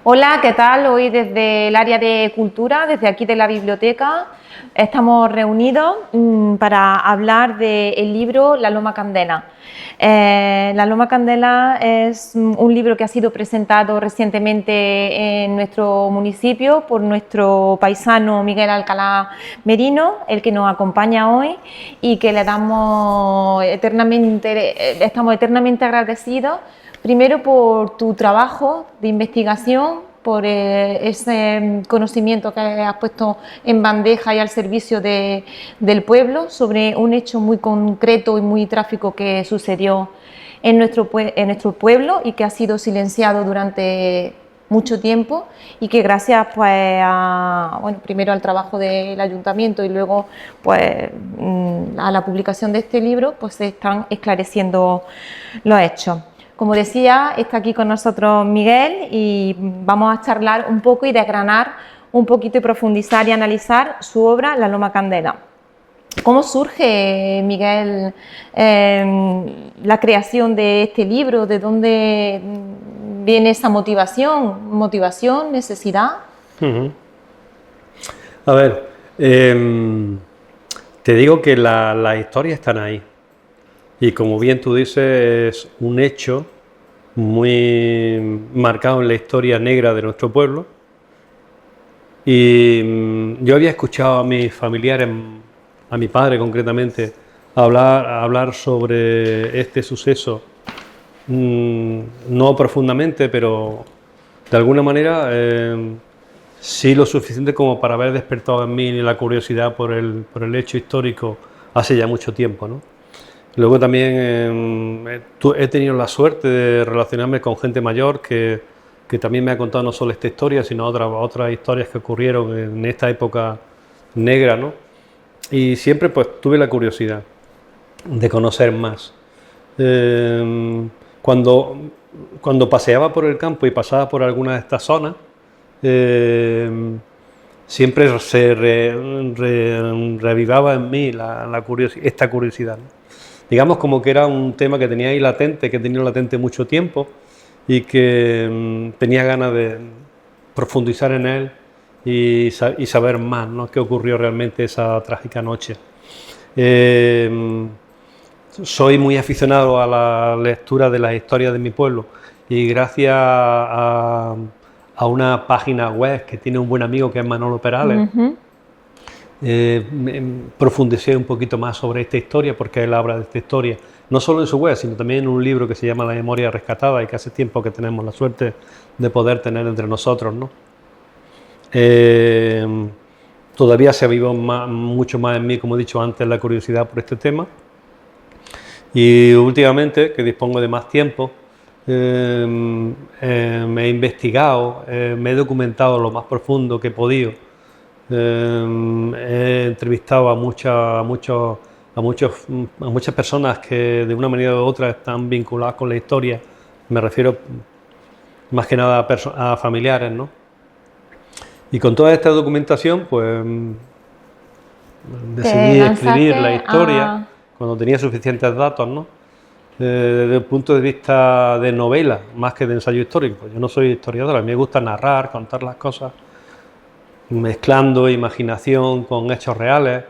Hola, ¿qué tal? Hoy desde el área de cultura, desde aquí de la biblioteca, estamos reunidos para hablar del libro La Loma Candela. La Loma Candela es un libro que ha sido presentado recientemente en nuestro municipio por nuestro paisano Miguel Alcalá Merino, el que nos acompaña hoy y que estamos eternamente agradecidos. Primero por tu trabajo de investigación, por ese conocimiento que has puesto en bandeja y al servicio del pueblo sobre un hecho muy concreto y muy trágico que sucedió en nuestro pueblo y que ha sido silenciado durante mucho tiempo y que gracias pues primero al trabajo del ayuntamiento y luego pues a la publicación de este libro pues se están esclareciendo los hechos. Como decía, está aquí con nosotros Miguel y vamos a charlar un poco y desgranar un poquito y profundizar y analizar su obra La Loma Candela. ¿Cómo surge, Miguel, la creación de este libro? ¿De dónde viene esa motivación? ¿Motivación? ¿Necesidad? A ver, te digo que las historias están ahí. Y como bien tú dices, es un hecho muy marcado en la historia negra de nuestro pueblo. Y yo había escuchado a mis familiares, a mi padre concretamente, hablar sobre este suceso, no profundamente, pero de alguna manera sí lo suficiente como para haber despertado en mí la curiosidad por el hecho histórico hace ya mucho tiempo, ¿no? Luego también he tenido la suerte de relacionarme con gente mayor que también me ha contado no solo esta historia, sino otras historias que ocurrieron en esta época negra, ¿no? Y siempre pues tuve la curiosidad de conocer más. Cuando paseaba por el campo y pasaba por alguna de estas zonas, siempre se revivaba en mí esta curiosidad, ¿no? Digamos como que era un tema que tenía ahí latente, que he tenido latente mucho tiempo y que tenía ganas de profundizar en él y saber más, ¿no? Qué ocurrió realmente esa trágica noche. Soy muy aficionado a la lectura de las historias de mi pueblo y gracias a una página web que tiene un buen amigo que es Manolo Perales, profundicé un poquito más sobre esta historia porque él habla de esta historia, no solo en su web, sino también en un libro que se llama La Memoria Rescatada y que hace tiempo que tenemos la suerte de poder tener entre nosotros, ¿no? Todavía se avivó mucho más en mí, como he dicho antes, la curiosidad por este tema y últimamente, que dispongo de más tiempo, me he investigado, me he documentado lo más profundo que he podido. He entrevistado a muchas personas que de una manera u otra están vinculadas con la historia. Me refiero más que nada a familiares, ¿no? Y con toda esta documentación, pues decidí escribir la historia cuando tenía suficientes datos, ¿no? Desde el punto de vista de novela, más que de ensayo histórico. Yo no soy historiador, a mí me gusta narrar, contar las cosas, mezclando imaginación con hechos reales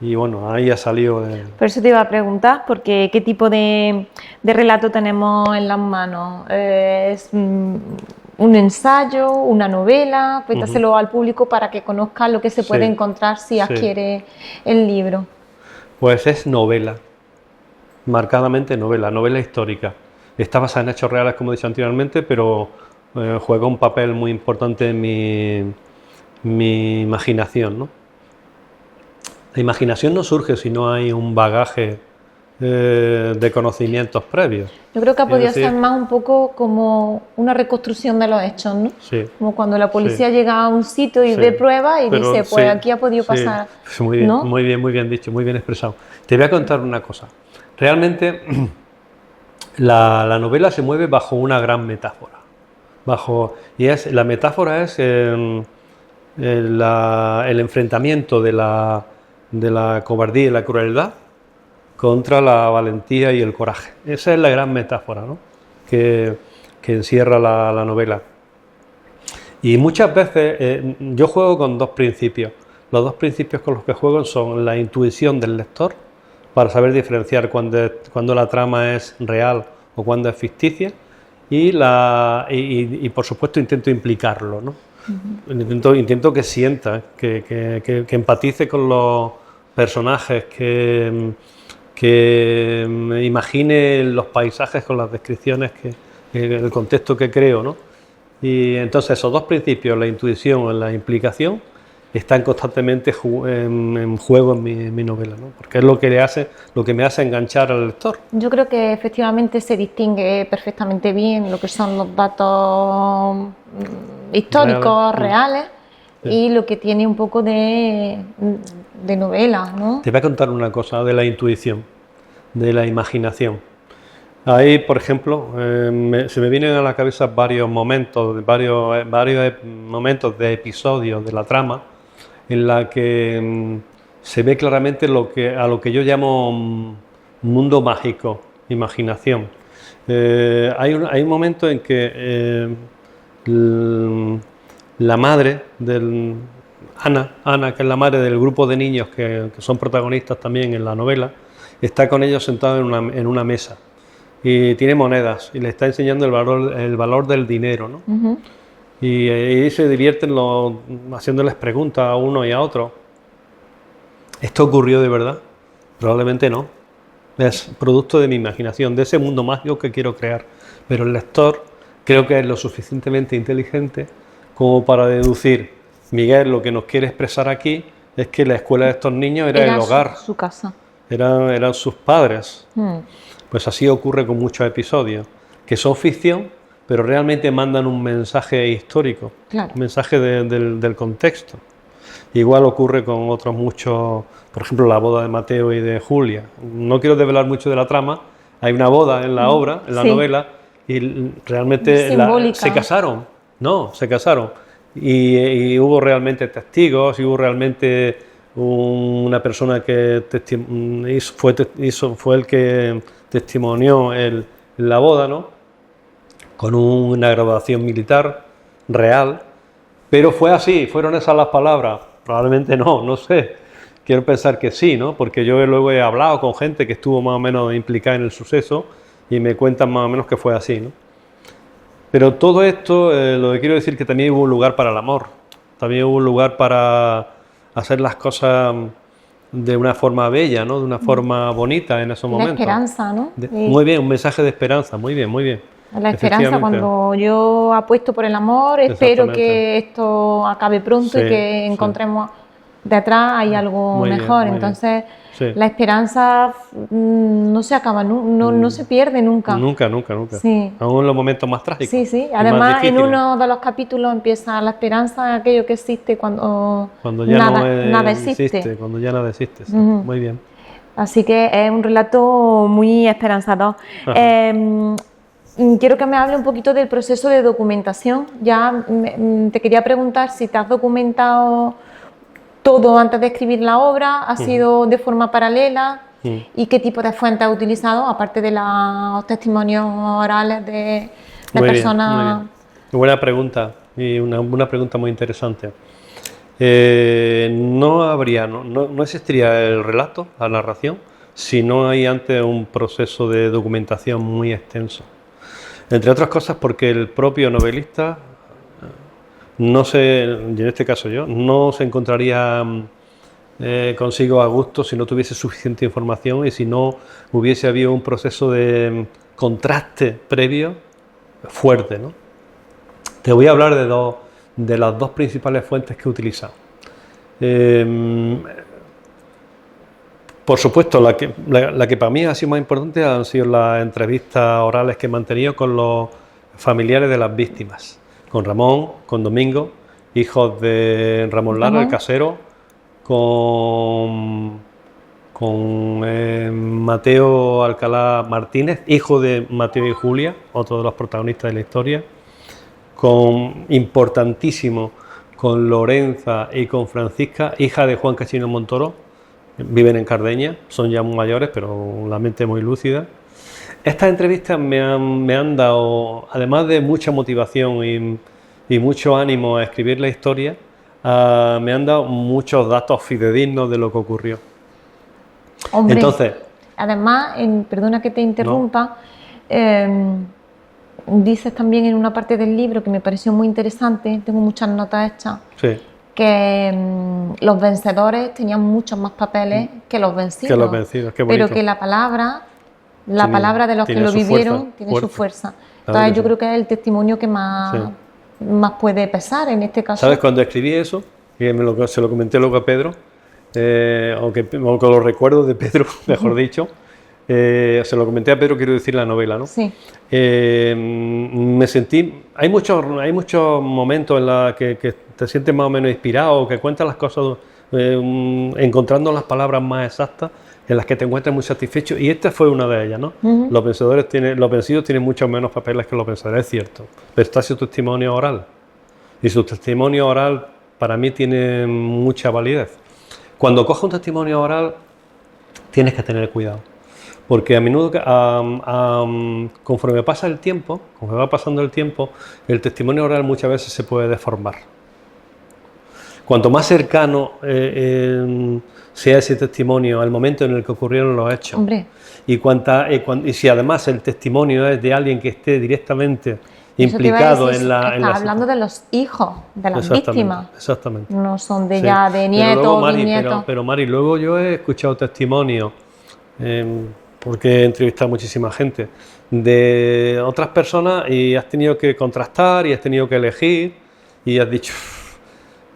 y bueno, ahí ha salido. Por eso te iba a preguntar, porque ¿qué tipo de relato tenemos en las manos? ¿Es un ensayo, una novela? Cuéntaselo al público para que conozca lo que se puede encontrar si adquiere el libro. Pues es novela, marcadamente novela histórica. Está basada en hechos reales, como he dicho anteriormente, pero juega un papel muy importante en mi imaginación, ¿no? La imaginación no surge si no hay un bagaje de conocimientos previos. Yo creo que ha podido ser más un poco como una reconstrucción de los hechos, ¿no? Sí. Como cuando la policía llega a un sitio y ve pruebas y dice, pues aquí ha podido pasar. Muy bien, ¿no? muy bien dicho, muy bien expresado. Te voy a contar una cosa. Realmente la novela se mueve bajo una gran metáfora. La metáfora es el enfrentamiento de la cobardía y la crueldad contra la valentía y el coraje. Esa es la gran metáfora, ¿no? que encierra la novela. Y muchas veces yo juego con dos principios. Los dos principios con los que juego son la intuición del lector, para saber diferenciar cuando la trama es real o cuando es ficticia, y por supuesto intento implicarlo, ¿no? Intento que sienta, que empatice con los personajes, que imagine los paisajes con las descripciones, el contexto que creo, ¿no? Y entonces esos dos principios, la intuición y la implicación, están constantemente en juego en mi novela, ¿no? Porque es lo que me hace enganchar al lector. Yo creo que efectivamente se distingue perfectamente bien lo que son los datos históricos, reales, y lo que tiene un poco de novela, ¿no? Te voy a contar una cosa de la intuición, de la imaginación. Ahí, por ejemplo, se me vienen a la cabeza varios momentos de episodios de la trama en la que se ve claramente a lo que yo llamo mundo mágico, imaginación. Hay un momento en que la madre Ana, que es la madre del grupo de niños que son protagonistas también en la novela, está con ellos sentado en una mesa y tiene monedas y le está enseñando el valor del dinero, ¿no? Uh-huh. Y se divierten haciéndoles preguntas a uno y a otro. ¿Esto ocurrió de verdad? Probablemente no. Es producto de mi imaginación, de ese mundo mágico que quiero crear. Pero el lector creo que es lo suficientemente inteligente como para deducir: Miguel lo que nos quiere expresar aquí es que la escuela de estos niños era el hogar. Su casa. Eran sus padres. Pues así ocurre con muchos episodios, que son ficción, pero realmente mandan un mensaje histórico, claro. Un mensaje del contexto. Igual ocurre con otros muchos, por ejemplo, la boda de Mateo y de Julia. No quiero develar mucho de la trama, hay una boda en la obra, en la novela, y realmente se casaron, se casaron. Y hubo realmente testigos, y hubo realmente una persona que fue el que testimonió la boda, ¿no? Con una graduación militar real, pero fue así, fueron esas las palabras. Probablemente no sé, quiero pensar que sí, ¿no? Porque yo luego he hablado con gente que estuvo más o menos implicada en el suceso y me cuentan más o menos que fue así, ¿no? Pero todo esto, lo que quiero decir es que también hubo un lugar para el amor, también hubo un lugar para hacer las cosas de una forma bella, ¿no? De una forma bonita en esos momentos. La esperanza, ¿no? Muy bien, un mensaje de esperanza, muy bien, muy bien. La esperanza, cuando yo apuesto por el amor, espero que esto acabe pronto y que encontremos detrás hay algo muy mejor. Entonces, la esperanza no se acaba, no se pierde nunca. Nunca. Sí. Aún en los momentos más trágicos. Sí. Además, en uno de los capítulos empieza la esperanza, aquello que existe cuando ya nada existe. Cuando ya nada existe. Sí. Muy bien. Así que es un relato muy esperanzador. Quiero que me hable un poquito del proceso de documentación. Ya te quería preguntar si te has documentado todo antes de escribir la obra, ¿ha sido de forma paralela? ¿Y qué tipo de fuentes has utilizado, aparte de los testimonios orales de personas? Muy bien. Buena pregunta, y una pregunta muy interesante. No existiría el relato, la narración, si no hay antes un proceso de documentación muy extenso. Entre otras cosas porque el propio novelista, y en este caso yo, no se encontraría consigo a gusto si no tuviese suficiente información y si no hubiese habido un proceso de contraste previo fuerte, ¿no? Te voy a hablar de las dos principales fuentes que he utilizado. Por supuesto, la que para mí ha sido más importante han sido las entrevistas orales que he mantenido con los familiares de las víctimas, con Ramón, con Domingo, hijos de Ramón Lara, el casero, con Mateo Alcalá Martínez, hijo de Mateo y Julia, otro de los protagonistas de la historia, importantísimo, con Lorenza y con Francisca, hija de Juan Cachino Montoro. Viven en Cardeña, son ya muy mayores, pero la mente muy lúcida. Estas entrevistas me han dado, además de mucha motivación y mucho ánimo a escribir la historia, me han dado muchos datos fidedignos de lo que ocurrió. Hombre, Entonces, además, perdona que te interrumpa, dices también en una parte del libro que me pareció muy interesante, tengo muchas notas hechas, sí, que los vencedores tenían muchos más papeles que los vencidos. que los vencidos, qué bonito. Pero que la palabra de los que tiene lo su vivieron fuerza, tiene su fuerza. Claro Entonces que yo sí. creo que es el testimonio que más puede pesar en este caso. ¿Sabes? Cuando escribí eso, que se lo comenté luego a Pedro, o que lo recuerdo de Pedro, mejor dicho, se lo comenté a Pedro, quiero decir la novela, ¿no? Sí. Me sentí, hay muchos momentos en los que te sientes más o menos inspirado, que cuentas las cosas encontrando las palabras más exactas, en las que te encuentras muy satisfecho, y esta fue una de ellas, ¿no? Los vencidos tienen muchos menos papeles que los vencedores, es cierto, pero está su testimonio oral, y su testimonio oral para mí tiene mucha validez. Cuando coges un testimonio oral tienes que tener cuidado, porque a menudo, conforme pasa el tiempo, conforme va pasando el tiempo, el testimonio oral muchas veces se puede deformar. Cuanto más cercano sea ese testimonio al momento en el que ocurrieron los hechos, Hombre. y si además el testimonio es de alguien que esté directamente Eso te iba a implicado decir, en la... está hablando de los hijos de las víctimas. Exactamente. No son de Sí. ya de Pero nietos luego, o Mari, bisnietos. pero Mari, luego yo he escuchado testimonios, porque he entrevistado a muchísima gente, de otras personas, y has tenido que contrastar y has tenido que elegir, y has dicho,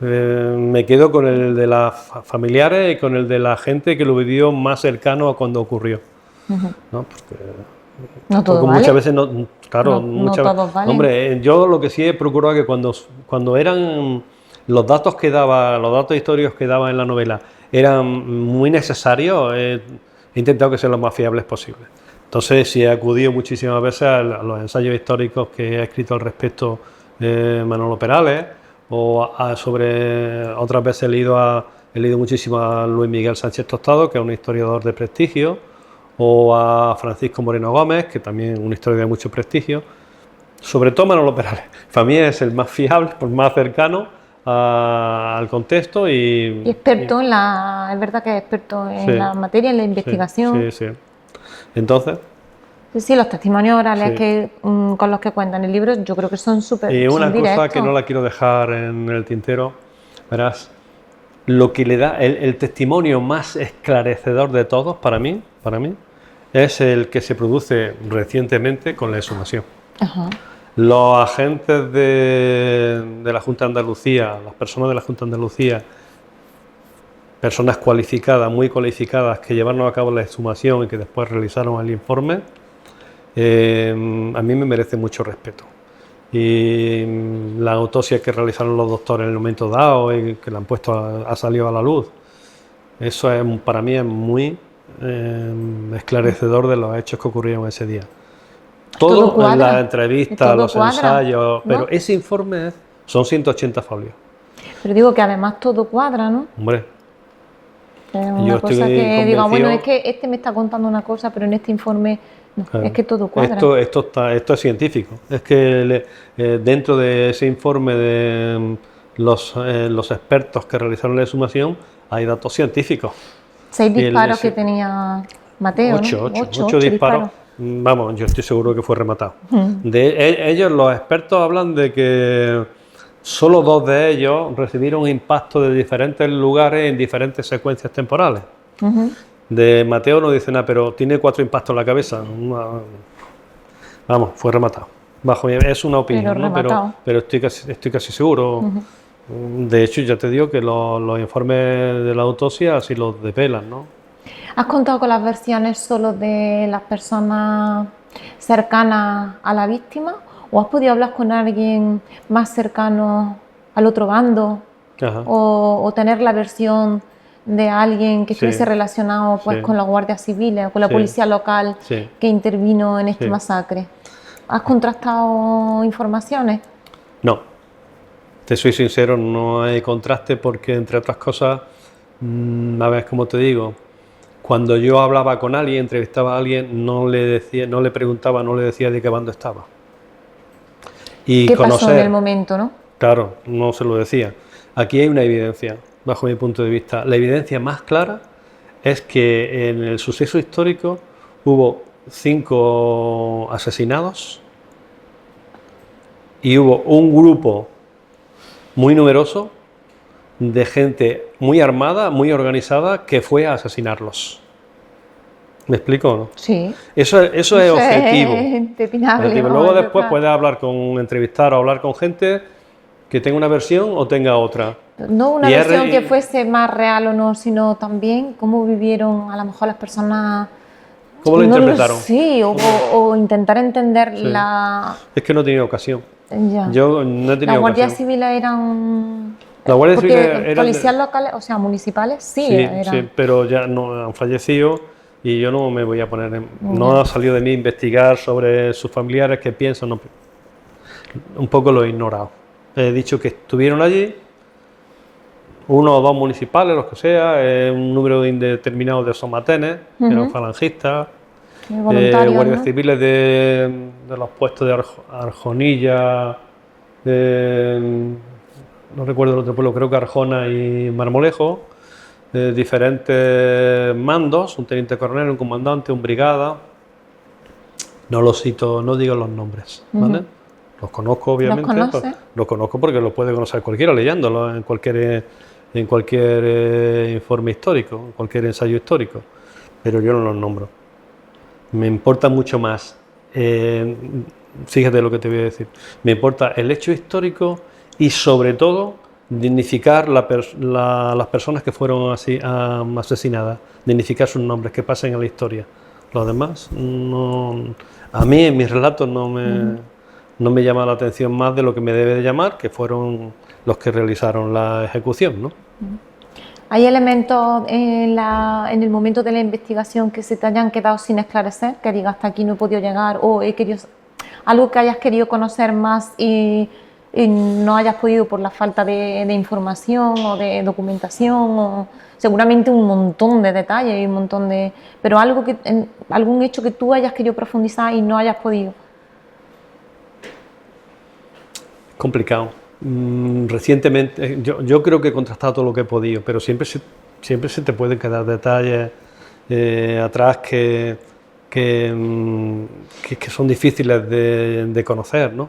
me quedo con el de las familiares y con el de la gente que lo vivió más cercano a cuando ocurrió. ¿No? No todo porque vale. muchas veces no, claro, No todos valen. Hombre, yo lo que sí he procurado que cuando eran los datos históricos que daba en la novela eran muy necesarios, he intentado que sean los más fiables posibles. Entonces sí he acudido muchísimas veces a los ensayos históricos que ha escrito al respecto Manolo Perales, o otras veces he leído muchísimo a Luis Miguel Sánchez Tostado, que es un historiador de prestigio, o a Francisco Moreno Gómez, que también es un historiador de mucho prestigio. Sobre todo Manolo Perales, para mí es el más fiable, el más cercano al contexto y experto en la... Es verdad que es experto en Sí. la materia, en la investigación. Sí. Entonces, Sí, los testimonios orales Sí. que con los que cuentan el libro, yo creo que son súper y una son cosa directos. que no la quiero dejar en el tintero, verás, lo que le da el testimonio más esclarecedor de todos para mí, es el que se produce recientemente con la exhumación. Ajá. Los agentes de la Junta de Andalucía, las personas de la Junta de Andalucía, personas cualificadas, muy cualificadas, que llevaron a cabo la exhumación y que después realizaron el informe, a mí me merece mucho respeto. Y la autopsia que realizaron los doctores en el momento dado y que la han puesto ha salido a la luz, eso para mí es muy esclarecedor de los hechos que ocurrieron ese día. Todo cuadra, en las entrevistas, todo los cuadra, ensayos, ¿no? pero ese informe son 180 folios. Pero digo que además todo cuadra, ¿no? Hombre, Es Yo una estoy cosa que diga, bueno, convencido- es que este me está contando una cosa, pero en este informe no, claro, es que todo cuadra. esto es científico. Es que dentro de ese informe de los expertos que realizaron la exhumación hay datos científicos. 6 y el- disparos ese- que tenía Mateo, ¿no? 8 disparos. Vamos, yo estoy seguro que fue rematado. Ellos, los expertos, hablan de que solo 2 de ellos recibieron impacto de diferentes lugares en diferentes secuencias temporales. De Mateo no dice nada, pero tiene 4 impactos en la cabeza. Vamos, fue rematado. Es una opinión, Pero ¿no? rematado. Pero estoy casi seguro. De hecho, ya te digo que los informes de la autopsia así los develan, ¿no? ¿Has contado con las versiones solo de las personas cercanas a la víctima? ¿O has podido hablar con alguien más cercano al otro bando? Ajá. ¿O tener la versión de alguien que Sí. estuviese relacionado pues, Sí. con los guardias civiles o con la Sí. policía local Sí. que intervino en este Sí. masacre? ¿Has contrastado informaciones? No, te soy sincero, no hay contraste porque, entre otras cosas, a ver, como te digo, cuando yo hablaba con alguien, entrevistaba a alguien, no le preguntaba, no le decía de qué bando estaba. Y ¿Qué pasó en el momento, no? Claro, no se lo decía. Aquí hay una evidencia, bajo mi punto de vista. La evidencia más clara es que en el suceso histórico hubo 5 asesinados y hubo un grupo muy numeroso de gente muy armada, muy organizada, que fue a asesinarlos. ¿Me explico o no? Sí. Eso es objetivo. Impepinable, Luego vamos, después puedes hablar entrevistar o hablar con gente que tenga una versión o tenga otra. no una Y versión que fuese más real o no, sino también cómo vivieron a lo mejor las personas. ¿Cómo lo No interpretaron? sí, o intentar entender Sí. la. Es que no he tenido ocasión. Ya. Yo no he Las tenido guardias ocasión. civiles eran. Las guardias Porque civiles eran policías locales, o sea, municipales, sí, Sí, eran. sí, pero ya no han fallecido y yo no me voy a poner no Ya. ha salido de mí investigar sobre sus familiares, qué piensan, no, un poco lo he ignorado. He dicho que estuvieron allí, 1 o 2 municipales, los que sea, un número indeterminado de somatenes, que eran falangistas, Voluntarios, guardias ¿no? civiles de los puestos de Arjonilla, no recuerdo el otro pueblo, creo que Arjona y Marmolejo, diferentes mandos, un teniente coronel, un comandante, un brigada. No los cito, no digo los nombres, ¿vale? Los conozco, obviamente. ¿Los conoce? Los conozco porque los puede conocer cualquiera leyéndolos en cualquier informe histórico, en cualquier ensayo histórico, pero yo no los nombro. Me importa mucho más, fíjate lo que te voy a decir, me importa el hecho histórico y sobre todo dignificar las personas que fueron asesinadas, dignificar sus nombres, que pasen a la historia. Los demás, no, a mí en mis relatos no me llama la atención más de lo que me debe de llamar, que fueron los que realizaron la ejecución, ¿no? ¿Hay elementos en el momento de la investigación que se te hayan quedado sin esclarecer? Que digas, hasta aquí no he podido llegar, o he querido, algo que hayas querido conocer más y no hayas podido por la falta de información o de documentación, o seguramente un montón de detalles y un montón de... Pero algún hecho que tú hayas querido profundizar y no hayas podido. Complicado. Recientemente, yo creo que he contrastado todo lo que he podido, pero siempre se te pueden quedar detalles atrás que son difíciles de conocer, ¿no?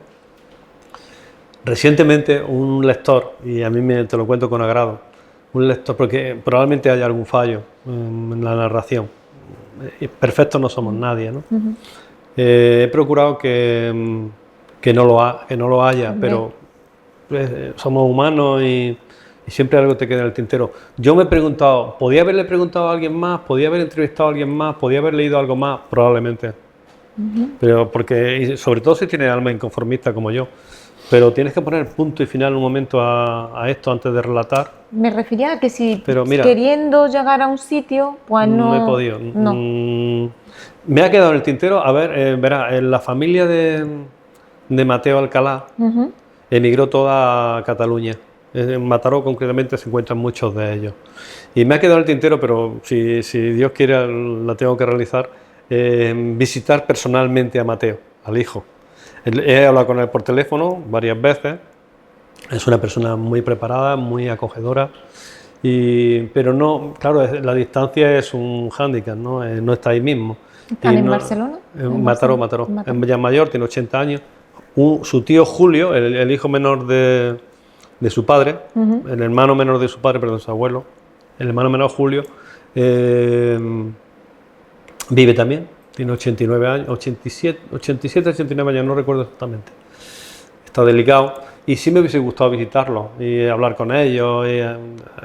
Recientemente un lector, y a mí te lo cuento con agrado, un lector, porque probablemente haya algún fallo en la narración, perfectos no somos nadie, ¿no? He procurado que no lo haya, pero somos humanos y siempre algo te queda en el tintero. Yo me he preguntado, ¿podía haberle preguntado a alguien más? ¿Podía haber entrevistado a alguien más? ¿Podía haber leído algo más? Probablemente. Pero porque, sobre todo si tienes alma inconformista como yo, pero tienes que poner punto y final un momento a esto antes de relatar. Me refería a que si Pero mira, queriendo llegar a un sitio, pues no... No he podido. No. Me ha quedado en el tintero, a ver, verá, la familia de Mateo Alcalá emigró toda a Cataluña. En Mataró concretamente se encuentran muchos de ellos. Y me ha quedado en el tintero, pero si Dios quiere la tengo que realizar, visitar personalmente a Mateo, al hijo. He hablado con él por teléfono varias veces. Es una persona muy preparada, muy acogedora. Pero no, claro, la distancia es un hándicap, ¿no? No está ahí mismo. ¿Están en Barcelona? En Mataró. En Villamayor, tiene 80 años. Su tío Julio, el hijo menor de su padre, el hermano menor de su padre, perdón, su abuelo, el hermano menor Julio, vive también, tiene 89 años, 87, 89 años, no recuerdo exactamente. Está delicado y sí me hubiese gustado visitarlo y hablar con ellos, y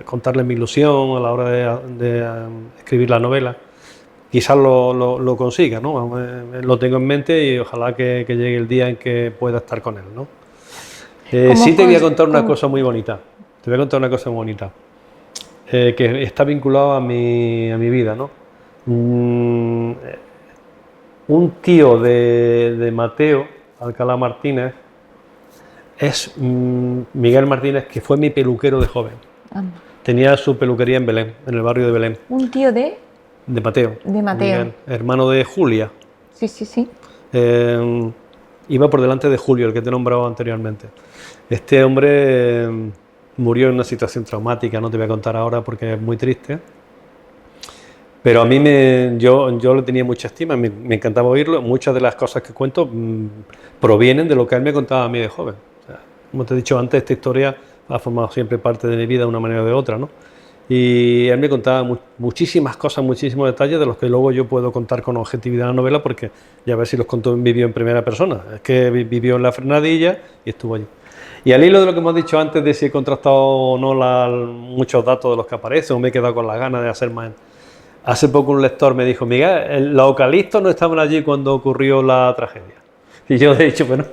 contarles mi ilusión a la hora de escribir la novela. Quizás lo consiga, ¿no? Lo tengo en mente y ojalá que llegue el día en que pueda estar con él, ¿no? Sí te voy a contar una cosa muy bonita. Te voy a contar una cosa muy bonita. Que está vinculado a mi vida, ¿no? Un tío de Mateo Alcalá Martínez es Miguel Martínez, que fue mi peluquero de joven. Tenía su peluquería en Belén, en el barrio de Belén. ¿Un tío de...? De Mateo. De Mateo. Miguel, hermano de Julia. Sí. iba por delante de Julio, el que te he nombrado anteriormente. Este hombre murió en una situación traumática, no te voy a contar ahora porque es muy triste, pero a mí yo le tenía mucha estima, me encantaba oírlo. Muchas de las cosas que cuento provienen de lo que él me contaba a mí de joven. O sea, como te he dicho antes, esta historia ha formado siempre parte de mi vida de una manera o de otra, ¿no? Y él me contaba muchísimas cosas, muchísimos detalles de los que luego yo puedo contar con objetividad en la novela, porque ya ves si los contó, vivió en primera persona. Es que vivió en la Fernadilla y estuvo allí. Y al hilo de lo que hemos dicho antes de si he contrastado o no muchos datos de los que aparecen, o me he quedado con las ganas de hacer más. Hace poco un lector me dijo: Miguel, los eucaliptos no estaban allí cuando ocurrió la tragedia. Y yo he dicho, bueno,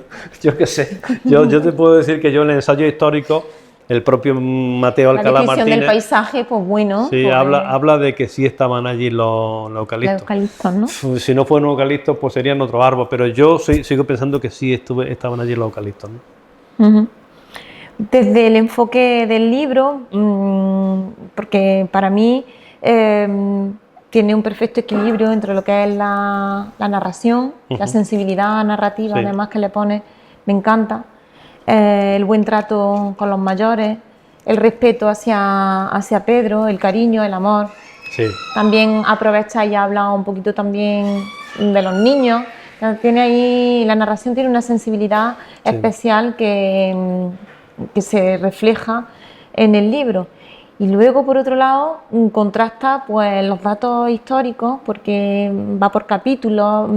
yo qué sé, yo te puedo decir que yo en el ensayo histórico, el propio Mateo Alcalá Martínez... La descripción del paisaje, pues bueno... Sí, pues, habla de que sí estaban allí los eucaliptos. Los eucaliptos, ¿no? Si no fueron eucaliptos, pues serían otro árbol, pero yo sigo pensando que sí estaban allí los eucaliptos, ¿no? Uh-huh. Desde el enfoque del libro, porque para mí tiene un perfecto equilibrio entre lo que es la narración, la sensibilidad narrativa, Sí. además que le pone, me encanta, el buen trato con los mayores, el respeto hacia Pedro, el cariño, el amor. Sí. También aprovecha y habla un poquito también de los niños. Tiene ahí, la narración tiene una sensibilidad Sí. especial que se refleja en el libro. Y luego, por otro lado, contrasta pues los datos históricos, porque va por capítulos,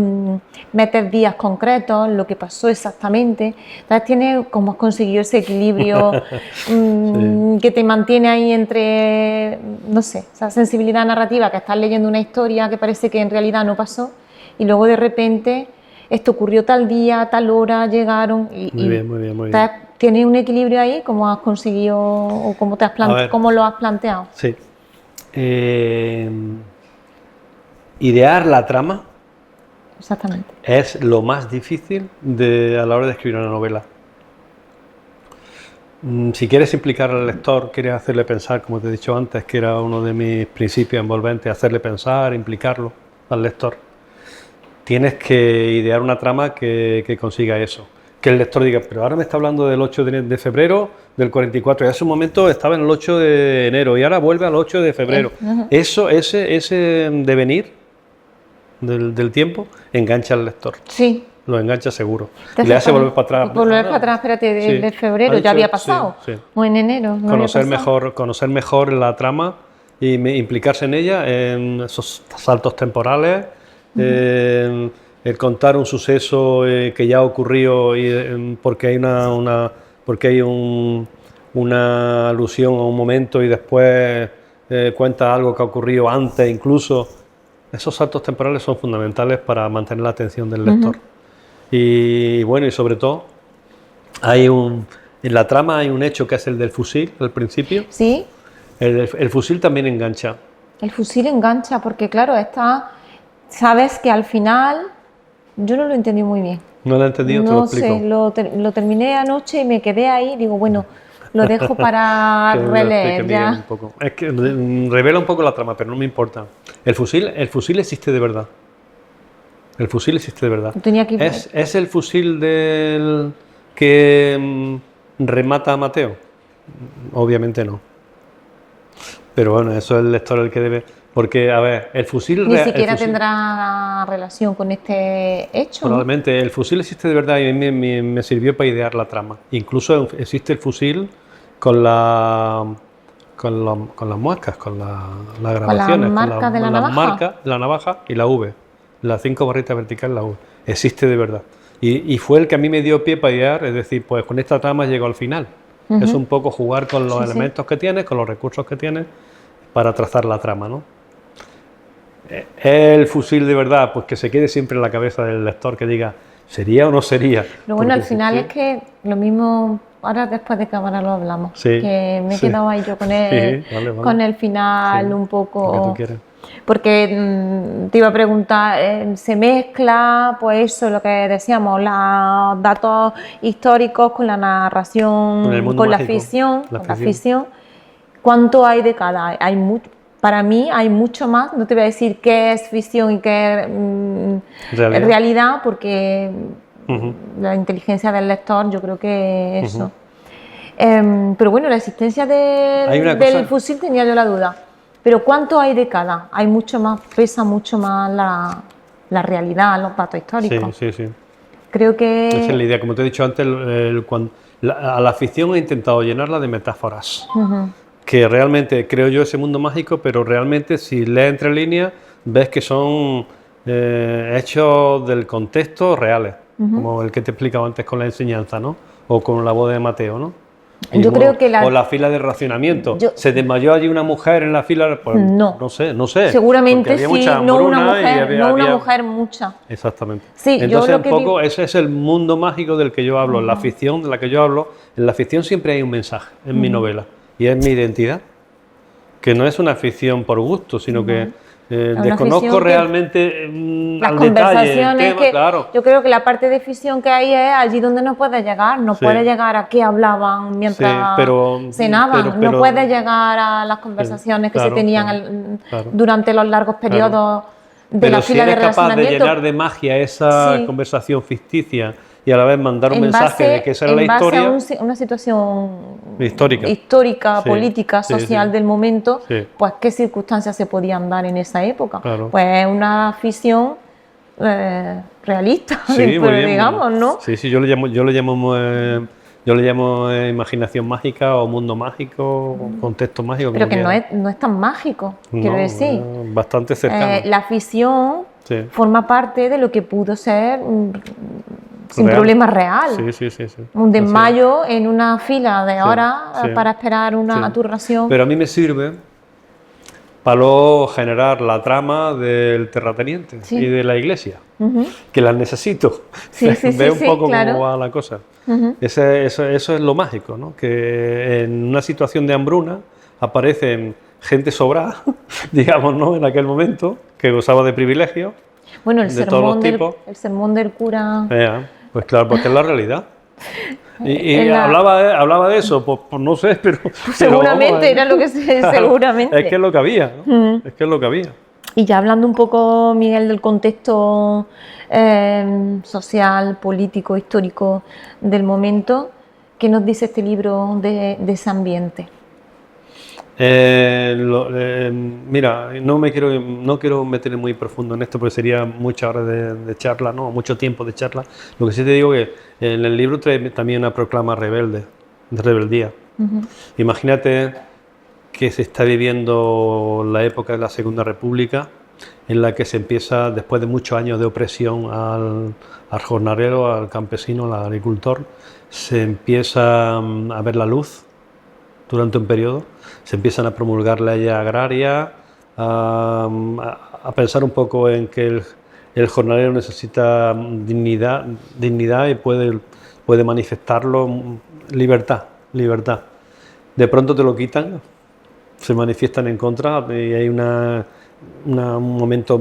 metes días concretos, lo que pasó exactamente. Entonces tiene como has conseguido ese equilibrio Sí. que te mantiene ahí entre, no sé, esa sensibilidad narrativa, que estás leyendo una historia que parece que en realidad no pasó, y luego de repente esto ocurrió tal día, tal hora, llegaron Muy bien, muy bien, muy bien. entonces, ¿tienes un equilibrio ahí? ¿Cómo has conseguido o cómo lo has planteado? Sí. Idear la trama Exactamente. es lo más difícil a la hora de escribir una novela. Si quieres implicar al lector, quieres hacerle pensar, como te he dicho antes, que era uno de mis principios envolventes, hacerle pensar, implicarlo al lector, tienes que idear una trama que consiga eso. Que el lector diga, pero ahora me está hablando del 8 de febrero del 44, y hace un momento estaba en el 8 de enero y ahora vuelve al 8 de febrero. Ese devenir del tiempo engancha al lector. Sí. Lo engancha seguro. Le hace volver para atrás. Volver para atrás, espérate, Sí. de febrero, ya había pasado. Sí, sí. O en enero. No Conocer había pasado. mejor la trama y implicarse en ella, en esos saltos temporales, el contar un suceso que ya ha ocurrido porque hay una alusión a un momento y después cuenta algo que ha ocurrido antes incluso. Esos saltos temporales son fundamentales para mantener la atención del lector. Y bueno, y sobre todo en la trama hay un hecho que es el del fusil al principio. Sí. El fusil también engancha. El fusil engancha porque claro, sabes que al final, yo no lo entendí muy bien. No lo he entendido, te lo explico. No sé, lo terminé anoche y me quedé ahí, digo, bueno, lo dejo para Que me lo releer explique ya. bien un poco. Es que revela un poco la trama, pero no me importa. El fusil existe de verdad. El fusil existe de verdad. Tenía que... ¿Es el fusil del que remata a Mateo? Obviamente no. Pero bueno, eso es el lector el que debe... Porque, a ver, el fusil... Ni siquiera tendrá relación con este hecho. Probablemente. ¿No? El fusil existe de verdad y a mí me sirvió para idear la trama. Incluso existe el fusil con las muescas, con las grabaciones. ¿Con las marcas de la navaja? Las marcas de la navaja y la V. Las 5 barritas verticales, la V. Existe de verdad. Y fue el que a mí me dio pie para idear, es decir, pues con esta trama llego al final. Es un poco jugar con los elementos que tienes, con los recursos que tienes, para trazar la trama, ¿no? El fusil de verdad, pues que se quede siempre en la cabeza del lector, que diga, ¿sería o no sería? Pero bueno, al final es que lo mismo, ahora después de cámara lo hablamos, que me he quedado ahí yo con el final un poco... Lo que tú quieras. Porque te iba a preguntar, se mezcla, pues eso, lo que decíamos, los datos históricos con la narración, con la ficción, ¿Cuánto hay de cada? Para mí hay mucho más, no te voy a decir qué es ficción y qué es realidad, porque la inteligencia del lector, yo creo que eso. Pero bueno, la existencia del fusil tenía yo la duda. Pero ¿cuánto hay de cada? Hay mucho más, pesa mucho más la realidad, los datos históricos. Sí, sí, sí. Creo que... Esa es la idea. Como te he dicho antes, a la ficción he intentado llenarla de metáforas. Que realmente creo yo ese mundo mágico, pero realmente si lees entre líneas ves que son hechos del contexto reales, como el que te he explicado antes con la enseñanza, ¿no? O con la boda de Mateo, ¿no? Yo creo que o la fila de racionamiento. ¿Se desmayó allí una mujer en la fila? Pues, no sé. Seguramente sí, no una mujer, mucha. Exactamente. Sí, entonces un poco ese es el mundo mágico del que yo hablo, en la ficción de la que yo hablo. En la ficción siempre hay un mensaje en mi novela, y es mi identidad, que no es una ficción por gusto, sino que desconozco realmente las conversaciones tema, claro. Yo creo que la parte de ficción que hay es allí donde no puede llegar, no puede llegar a qué hablaban mientras cenaban, no puede llegar a las conversaciones que se tenían durante los largos periodos de la fila de relacionamiento. Pero si eres capaz de llenar de magia esa conversación ficticia y a la vez mandar un mensaje de que esa era la historia. En base a una situación histórica política, social del momento, pues qué circunstancias se podían dar en esa época. Claro. Pues una ficción realista, digamos, ¿no? Sí, yo le llamo imaginación mágica o mundo mágico, o contexto mágico. Pero que no es tan mágico, quiero decir. Bastante cercano. La ficción forma parte de lo que pudo ser sin problema real. Sí. Un desmayo en una fila de horas para esperar a tu ración. Pero a mí me sirve para luego generar la trama del terrateniente y de la iglesia, que las necesito. Ve un poco cómo va la cosa. Eso es lo mágico, ¿no? Que en una situación de hambruna aparecen gente sobrada, digamos, ¿no? En aquel momento, que gozaba de privilegios. Bueno, el sermón del cura... Pues claro, porque es la realidad. Y hablaba de eso, pues no sé, pero... Seguramente era lo que seguramente. Es que es lo que había, ¿no? Es que es lo que había. Y ya hablando un poco, Miguel, del contexto social, político, histórico del momento, ¿qué nos dice este libro de ese ambiente? Mira, no quiero meterme muy profundo en esto porque sería muchas horas de charla, ¿no? Mucho tiempo de charla. Lo que sí te digo es que en el libro trae también una proclama de rebeldía. Imagínate que se está viviendo la época de la Segunda República, en la que se empieza, después de muchos años de opresión al jornalero, al campesino, al agricultor, se empieza a ver la luz durante un periodo. Se empiezan a promulgar leyes agrarias, a pensar un poco en que el jornalero necesita dignidad y puede manifestarlo, libertad. De pronto te lo quitan, se manifiestan en contra y hay un momento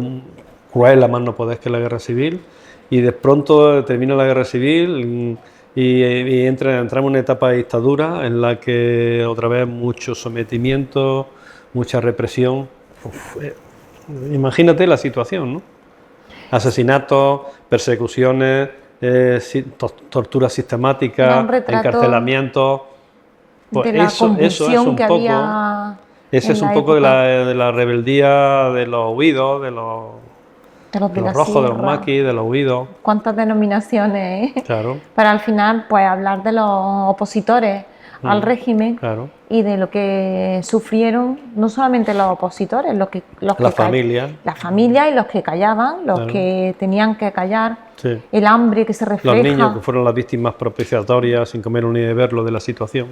cruel, a más no poder, que es la guerra civil, y de pronto termina la guerra civil y entramos en una etapa de dictadura en la que otra vez mucho sometimiento, mucha represión. Imagínate la situación, ¿no? Asesinatos, persecuciones, torturas sistemáticas, encarcelamientos. Pues eso es un poco. Ese es un poco de la rebeldía de los huidos, de los rojos, de los maquis, de los huidos. ¿Cuántas denominaciones? Claro. Para al final, pues, hablar de los opositores al régimen y de lo que sufrieron, no solamente los opositores, la familia y los que callaban, los que tenían que callar, el hambre que se refleja. Los niños que fueron las víctimas propiciatorias, sin comer ni beberlo de la situación.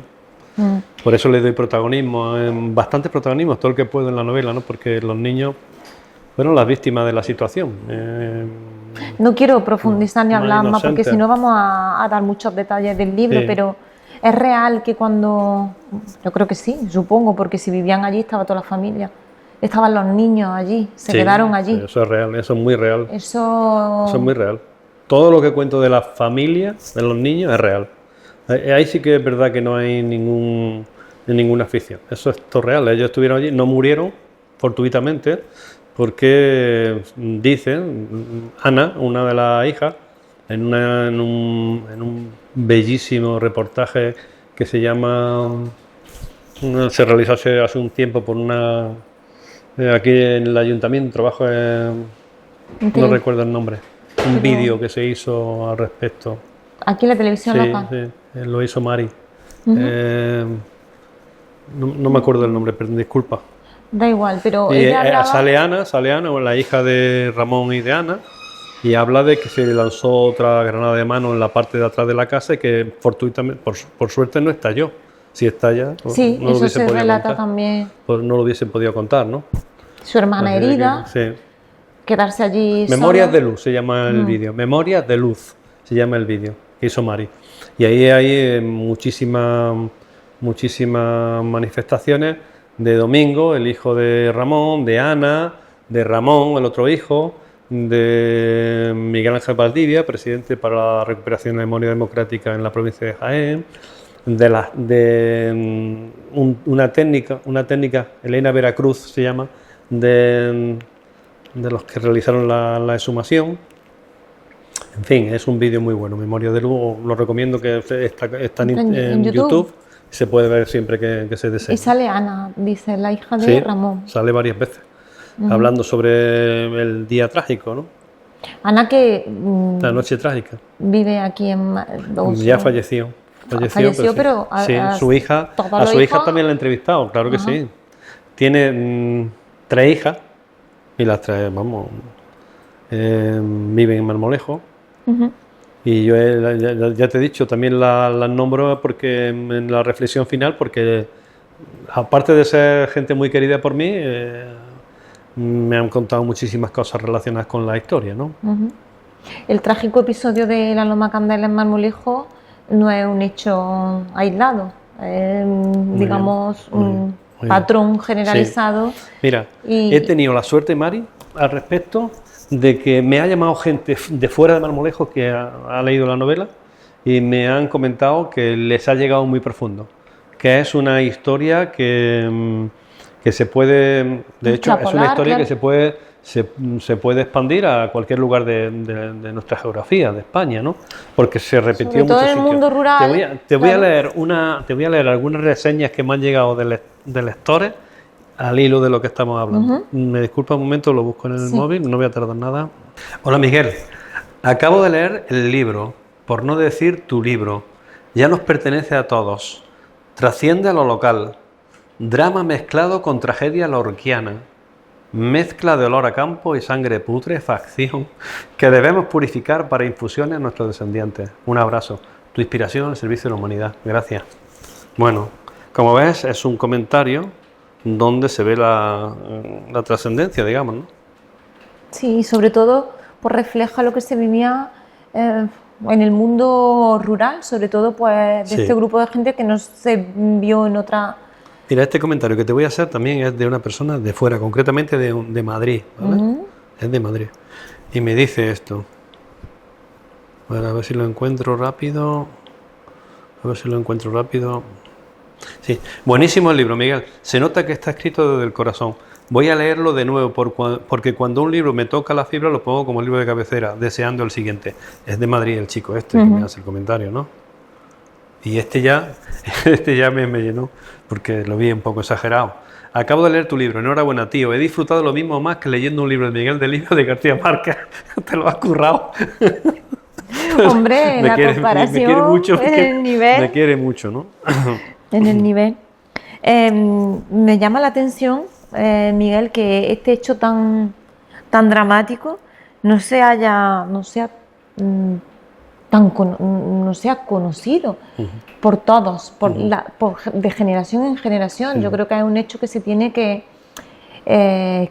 Por eso les doy protagonismo, bastante protagonismo, todo el que puedo en la novela, ¿no? Porque los niños fueron las víctimas de la situación. No quiero profundizar ni hablar más, porque si no vamos a dar muchos detalles del libro, pero es real que cuando... Yo creo que sí, supongo, porque si vivían allí estaba toda la familia, estaban los niños allí, se quedaron allí. Sí, eso es real, eso es muy real. Eso es muy real. Todo lo que cuento de la familia, de los niños, es real. Ahí sí que es verdad que no hay ninguna ficción. Eso es todo real. Ellos estuvieron allí, no murieron fortuitamente, porque dicen, Ana, una de las hijas, en un bellísimo reportaje que se llama, se realizó hace un tiempo por una, aquí en el ayuntamiento, trabajo no recuerdo el nombre, un vídeo que se hizo al respecto. Aquí en la televisión local. Sí, lo hizo Mari. No me acuerdo el nombre, pero disculpa. Da igual, pero y ella hablaba... sale Ana, la hija de Ramón y de Ana, y habla de que se lanzó otra granada de mano en la parte de atrás de la casa y que fortuitamente, por suerte no estalló. Si estalla, pues sí, no lo eso se relata contar, también. pues no lo hubiesen podido contar, ¿no? Su hermana herida, sí. quedarse allí Memorias sola. de luz se llama el vídeo. Memorias de luz se llama el vídeo que hizo Mari. Y ahí hay muchísimas manifestaciones de Domingo, el hijo de Ramón, de Ana, de Ramón, el otro hijo, de Miguel Ángel Valdivia, presidente para la recuperación de la memoria democrática en la provincia de Jaén, una técnica, Elena Veracruz se llama, de los que realizaron la exhumación. En fin, es un vídeo muy bueno, Memoria de Luz, lo recomiendo, que está en YouTube. Se puede ver siempre que se desee. Y sale Ana, dice, la hija de Ramón. Sale varias veces, hablando sobre el día trágico, ¿no? Ana, que... la noche trágica. Vive aquí en... Ya falleció. Falleció, pero sí, su hija, a su hija también la he entrevistado, claro que sí. Tiene 3 hijas, y las 3, vamos, viven en Marmolejo. Y yo ya te he dicho, también las nombro porque en la reflexión final, porque aparte de ser gente muy querida por mí, me han contado muchísimas cosas relacionadas con la historia, ¿no? El trágico episodio de la Loma Candela en Marmolejo no es un hecho aislado, digamos, un patrón generalizado. Sí. Mira, he tenido la suerte, Mari, al respecto, de que me ha llamado gente de fuera de Marmolejo que ha leído la novela y me han comentado que les ha llegado muy profundo, que es una historia que se puede, de hecho, es una historia que se puede expandir a cualquier lugar de nuestra geografía, de España, ¿no? Porque se repitió en muchos sitios. Mundo rural. Te voy a leer algunas reseñas que me han llegado de lectores al hilo de lo que estamos hablando. Me disculpa un momento, lo busco en el móvil, no voy a tardar nada. Hola Miguel, acabo de leer el libro, por no decir tu libro. Ya nos pertenece a todos. Trasciende a lo local. Drama mezclado con tragedia lorquiana. Mezcla de olor a campo y sangre putrefacción que debemos purificar para infusiones a nuestros descendientes. Un abrazo. Tu inspiración al servicio de la humanidad. Gracias. Bueno, como ves, es un comentario donde se ve la trascendencia, digamos, ¿no? Sí, y sobre todo pues refleja lo que se vivía en el mundo rural, sobre todo pues de este grupo de gente que no se vio en otra... Mira, este comentario que te voy a hacer también es de una persona de fuera, concretamente de Madrid, ¿vale? Es de Madrid. Y me dice esto. Bueno, a ver si lo encuentro rápido. Sí, buenísimo el libro, Miguel. Se nota que está escrito desde el corazón. Voy a leerlo de nuevo porque cuando un libro me toca la fibra lo pongo como libro de cabecera, deseando el siguiente. Es de Madrid el chico que me hace el comentario, ¿no? Y este ya me llenó porque lo vi un poco exagerado. Acabo de leer tu libro, enhorabuena tío. He disfrutado lo mismo más que leyendo un libro de Miguel Delibes de García Márquez. Te lo has currado. Hombre, la comparación, me quiere mucho, en el nivel. Me quiere mucho, ¿no? En el nivel. Me llama la atención, Miguel, que este hecho tan dramático no sea conocido por todos, de generación en generación. Sí. Yo creo que es un hecho que se tiene que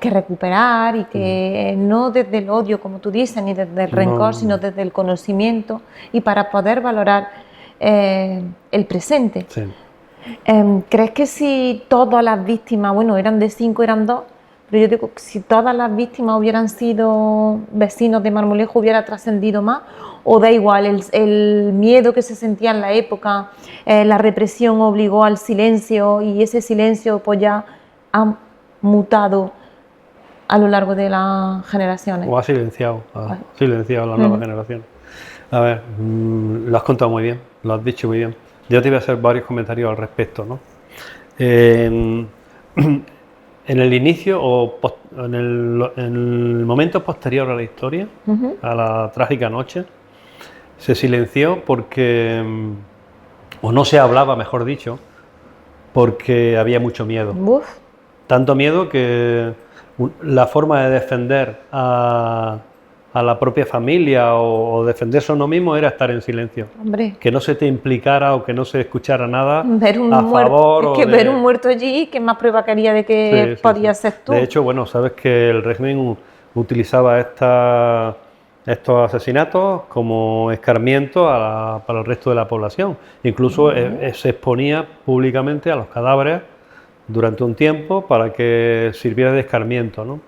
recuperar y que no desde el odio, como tú dices, ni desde el rencor, sino desde el conocimiento y para poder valorar el presente. Sí. ¿Crees que si todas las víctimas, bueno, eran de 5, eran 2, pero yo digo que si todas las víctimas hubieran sido vecinos de Marmolejo hubiera trascendido más? ¿O da igual, el miedo que se sentía en la época, la represión obligó al silencio y ese silencio pues ya ha mutado a lo largo de las generaciones? O ha silenciado a la nueva generación. A ver, lo has contado muy bien, lo has dicho muy bien. Yo te iba a hacer varios comentarios al respecto, ¿no? En, en el inicio en el momento posterior a la historia, a la trágica noche, se silenció porque, o no se hablaba, mejor dicho, porque había mucho miedo. Uf. Tanto miedo que la forma de defender a la propia familia o defenderse a uno mismo era estar en silencio. Hombre. Que no se te implicara o que no se escuchara nada Ver un a muerto, favor. es que ver un muerto allí, ¿qué más prueba quería de que Sí, podías sí. ser tú? De hecho, bueno, sabes que el régimen utilizaba estos asesinatos como escarmiento para el resto de la población. Incluso se exponía públicamente a los cadáveres durante un tiempo para que sirviera de escarmiento, ¿no?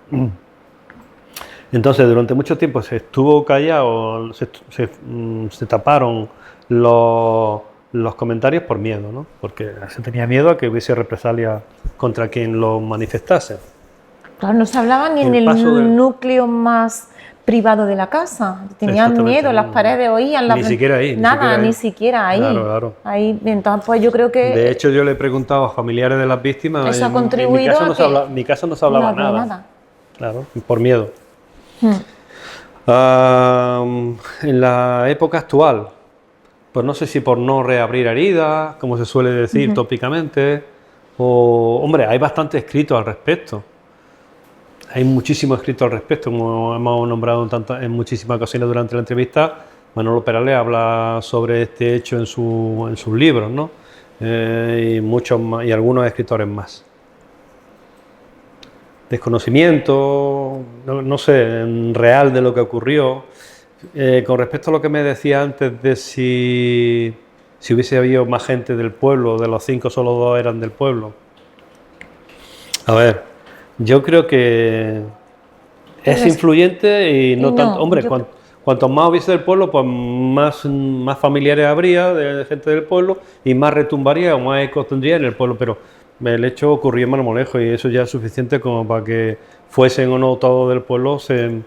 Entonces, durante mucho tiempo se estuvo callado, se taparon los comentarios por miedo, ¿no? Porque se tenía miedo a que hubiese represalia contra quien lo manifestase. Claro, no se hablaba ni en el núcleo más privado de la casa. Tenían miedo, las paredes oían, ni siquiera ahí. Nada, ni siquiera ahí. Claro. Ahí, entonces, pues yo creo que... De hecho, yo le he preguntado a familiares de las víctimas... Eso ha contribuido en mi casa no se hablaba nada. Claro, por miedo. En la época actual, pues no sé si por no reabrir heridas, como se suele decir tópicamente, o... Hombre, hay bastante escrito al respecto. Hay muchísimo escrito al respecto, como hemos nombrado en muchísimas ocasiones durante la entrevista. Manolo Perales habla sobre este hecho en sus libros, ¿no? Y muchos más, y algunos escritores más. Desconocimiento, no sé, real de lo que ocurrió. Con respecto a lo que me decía antes de si hubiese habido más gente del pueblo, de los 5 solo 2 eran del pueblo. A ver, yo creo que es influyente y no tanto. Hombre, cuanto más hubiese del pueblo, pues más familiares habría de gente del pueblo y más retumbaría o más eco tendría en el pueblo, pero el hecho ocurrió en Marmolejo y eso ya es suficiente como para que fuesen o no todos del pueblo se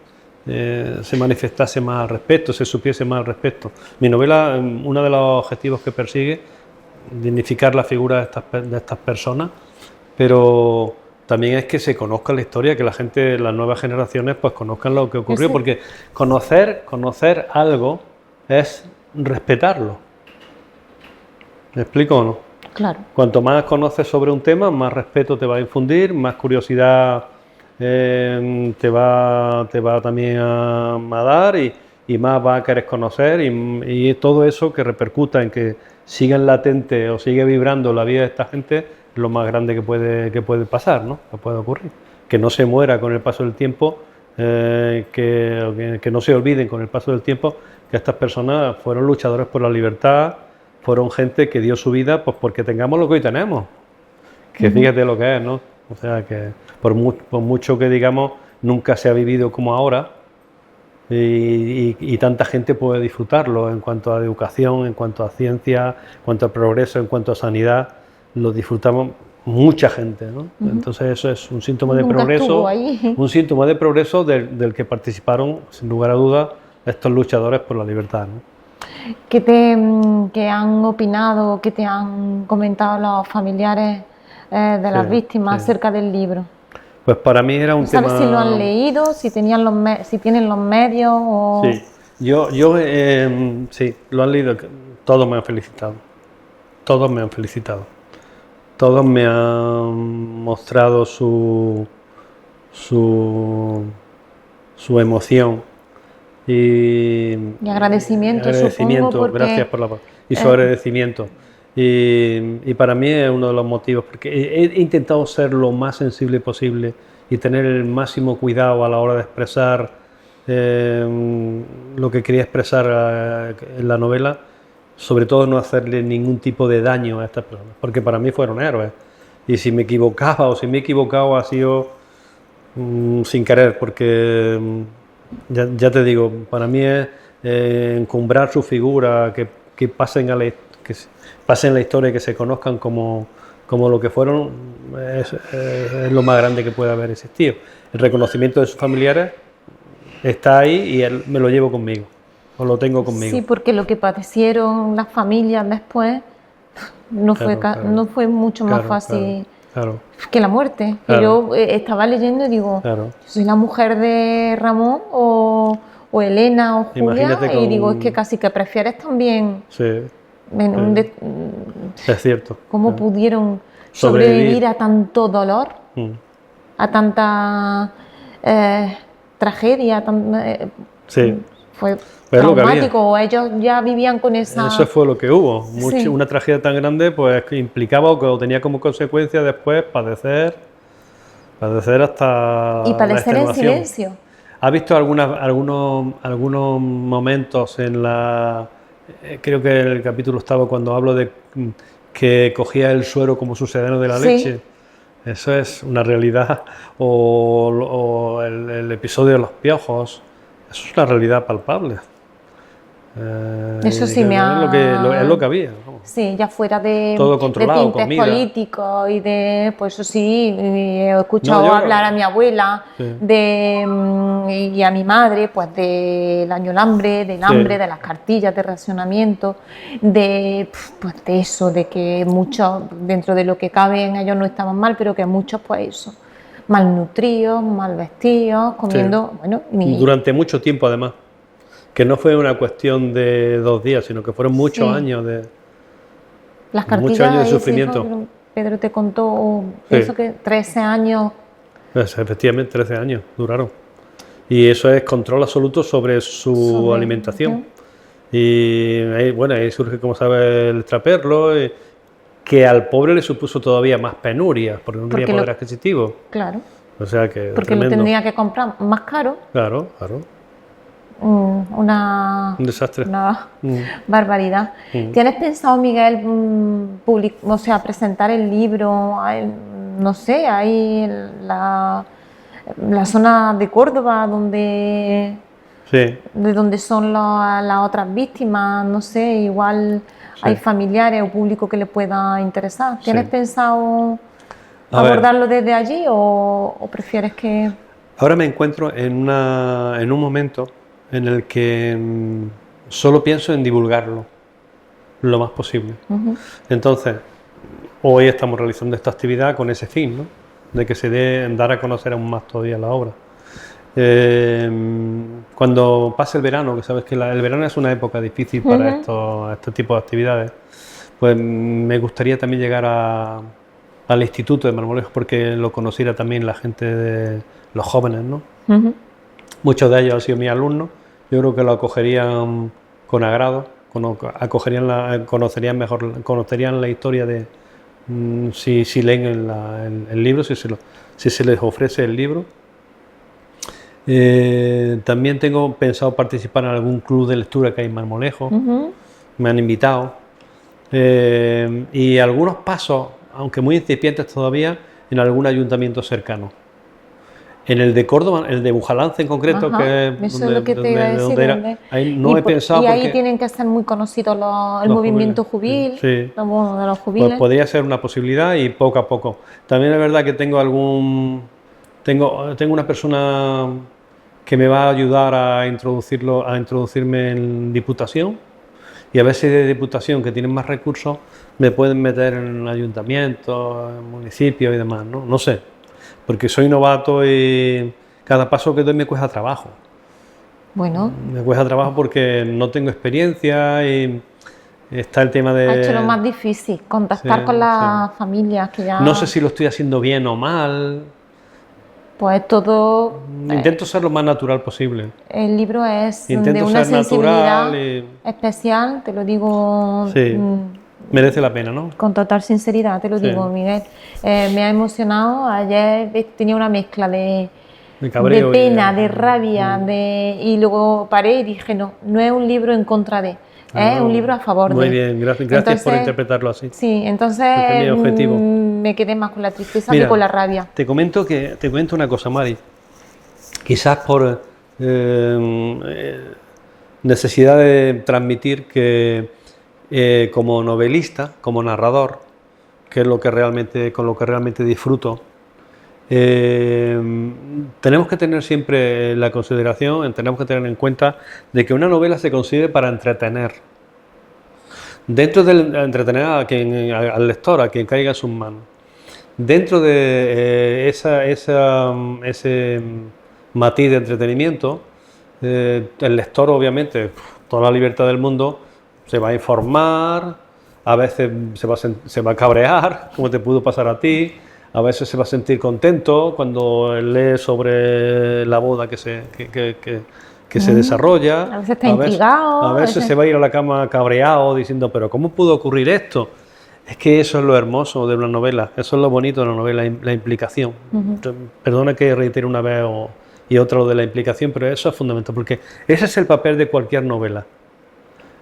manifestase más al respecto, se supiese más al respecto. Mi novela, uno de los objetivos que persigue, dignificar la figura de estas personas, pero también es que se conozca la historia, que la gente, las nuevas generaciones, pues conozcan lo que ocurrió, porque conocer algo es respetarlo. ¿Me explico o no? Claro. Cuanto más conoces sobre un tema, más respeto te va a infundir, más curiosidad te va también a dar y más va a querer conocer y todo eso que repercuta en que siga latente o sigue vibrando la vida de esta gente es lo más grande que puede pasar, ¿no? Que puede ocurrir. Que no se muera con el paso del tiempo, que no se olviden con el paso del tiempo que estas personas fueron luchadores por la libertad, fueron gente que dio su vida pues porque tengamos lo que hoy tenemos. Que fíjate lo que es, ¿no? O sea que por mucho que digamos nunca se ha vivido como ahora y tanta gente puede disfrutarlo en cuanto a educación, en cuanto a ciencia, en cuanto a progreso, en cuanto a sanidad, lo disfrutamos mucha gente, ¿no? Entonces eso es un síntoma de progreso, un síntoma de progreso del que participaron sin lugar a dudas estos luchadores por la libertad, ¿no? ¿Qué han opinado, qué te han comentado los familiares de las víctimas acerca del libro? Pues para mí era un tema... ¿Sabes si lo han leído, si tienen los medios? O... Sí, yo sí, lo han leído, todos me han felicitado, todos me han felicitado, todos me han mostrado su emoción y agradecimiento, supongo, porque... gracias por y su agradecimiento. Y para mí es uno de los motivos, porque he intentado ser lo más sensible posible y tener el máximo cuidado a la hora de expresar lo que quería expresar en la novela, sobre todo no hacerle ningún tipo de daño a estas personas, porque para mí fueron héroes. Y si me equivocaba o si me he equivocado ha sido sin querer, porque ya te digo, para mí es encumbrar su figura, que pasen en la historia y que se conozcan como lo que fueron, es lo más grande que puede haber existido. El reconocimiento de sus familiares está ahí y él me lo llevo conmigo. o lo tengo conmigo. Sí, porque lo que padecieron las familias después no fue mucho más fácil que la muerte. Claro. Y yo estaba leyendo y digo, ¿soy la mujer de Ramón o Elena o Julia? Y digo, es que casi que prefieres también... Sí. Es cierto. ¿Cómo pudieron sobrevivir a tanto dolor? A tanta tragedia, fue traumático, o ellos ya vivían con esa... Eso fue lo que hubo, Sí. una tragedia tan grande pues que implicaba o tenía como consecuencia después padecer hasta Y padecer la en extenuación. silencio. ¿Has visto algunos momentos en la... creo que el capítulo estaba cuando hablo de que cogía el suero como sucedáneo de la Sí. leche? Eso es una realidad. O el episodio de los piojos, eso es una realidad palpable. Eso sí me ha... Es lo que había. Vamos. Sí, ya fuera de, Todo controlado, de tintes comida. políticos y de... Pues eso sí, he escuchado hablar a mi abuela y a mi madre, pues del añolambre, del hambre, de las cartillas de racionamiento, de eso, de que muchos, dentro de lo que cabe en ellos no estaban mal, pero que muchos, pues eso, malnutridos, mal vestidos, comiendo... Bueno, durante mucho tiempo además. Que no fue una cuestión de 2 días, sino que fueron muchos años de... Las cartillas, muchos años de sufrimiento. Pedro te contó, pienso que 13 años. Pues, efectivamente, 13 años duraron. Y eso es control absoluto sobre su alimentación. Y ahí surge, como sabe, el extraperlo, que al pobre le supuso todavía más penurias, porque no tenía poder adquisitivo. Claro. O sea que... Porque tremendo. lo tendría que comprar más caro. Claro. Un desastre. Una barbaridad. ¿Tienes pensado, Miguel, presentar el libro, no sé, ahí en la zona de Córdoba, de donde son las otras víctimas? No sé, igual hay familiares o público que le pueda interesar. ¿Tienes pensado abordarlo desde allí o prefieres que...? Ahora me encuentro en un momento en el que solo pienso en divulgarlo lo más posible. Entonces, hoy estamos realizando esta actividad con ese fin, ¿no? De que se dar a conocer aún más todavía la obra. Cuando pase el verano, que sabes que el verano es una época difícil para este tipo de actividades, pues me gustaría también llegar al Instituto de Marmolejo, porque lo conociera también la gente de los jóvenes, ¿no? Muchos de ellos han sido mis alumnos. Yo creo que lo acogerían con agrado, conocerían la historia de si leen el libro, si se les ofrece el libro. También tengo pensado participar en algún club de lectura que hay en Marmolejo. Me han invitado. Y algunos pasos, aunque muy incipientes todavía, en algún ayuntamiento cercano. En el de Córdoba, el de Bujalance en concreto, que es lo que te iba a decir. Ahí no he pensado. Y ahí tienen que ser muy conocidos el movimiento jubil, de los jubiles. Pues podría ser una posibilidad y poco a poco. También es verdad que tengo una persona que me va a ayudar a introducirme en Diputación, y a ver si de Diputación, que tienen más recursos, me pueden meter en ayuntamientos, en municipios y demás, ¿no? No sé. Porque soy novato y cada paso que doy me cuesta trabajo. Bueno. Me cuesta trabajo porque no tengo experiencia y está el tema de... Ha hecho lo más difícil, contactar con las familias que ya... No sé si lo estoy haciendo bien o mal. Pues todo... Intento ser lo más natural posible. El libro es de una sensibilidad especial, te lo digo... Sí. Merece la pena, ¿no? Con total sinceridad, te lo digo, Miguel. Me ha emocionado. Ayer tenía una mezcla de cabreo, de pena, de rabia, y luego paré y dije, no es un libro en contra de, es un libro a favor de. Muy bien, gracias entonces, por interpretarlo así. Sí, entonces me quedé más con la tristeza que con la rabia. Te comento una cosa, Mari. Quizás por necesidad de transmitir que como novelista, como narrador, que es con lo que realmente disfruto, tenemos que tener siempre la consideración, tenemos que tener en cuenta de que una novela se concibe para entretener. Dentro del entretener al lector, a quien caiga en sus manos. Dentro de ese matiz de entretenimiento, el lector, obviamente, toda la libertad del mundo, se va a informar, a veces se va a cabrear, como te pudo pasar a ti, a veces se va a sentir contento cuando lee sobre la boda que se desarrolla. A veces está intrigado. A veces se va a ir a la cama cabreado diciendo, pero ¿cómo pudo ocurrir esto? Es que eso es lo hermoso de una novela, eso es lo bonito de una novela, la implicación. Perdona que reitere una vez y otra lo de la implicación, pero eso es fundamental, porque ese es el papel de cualquier novela.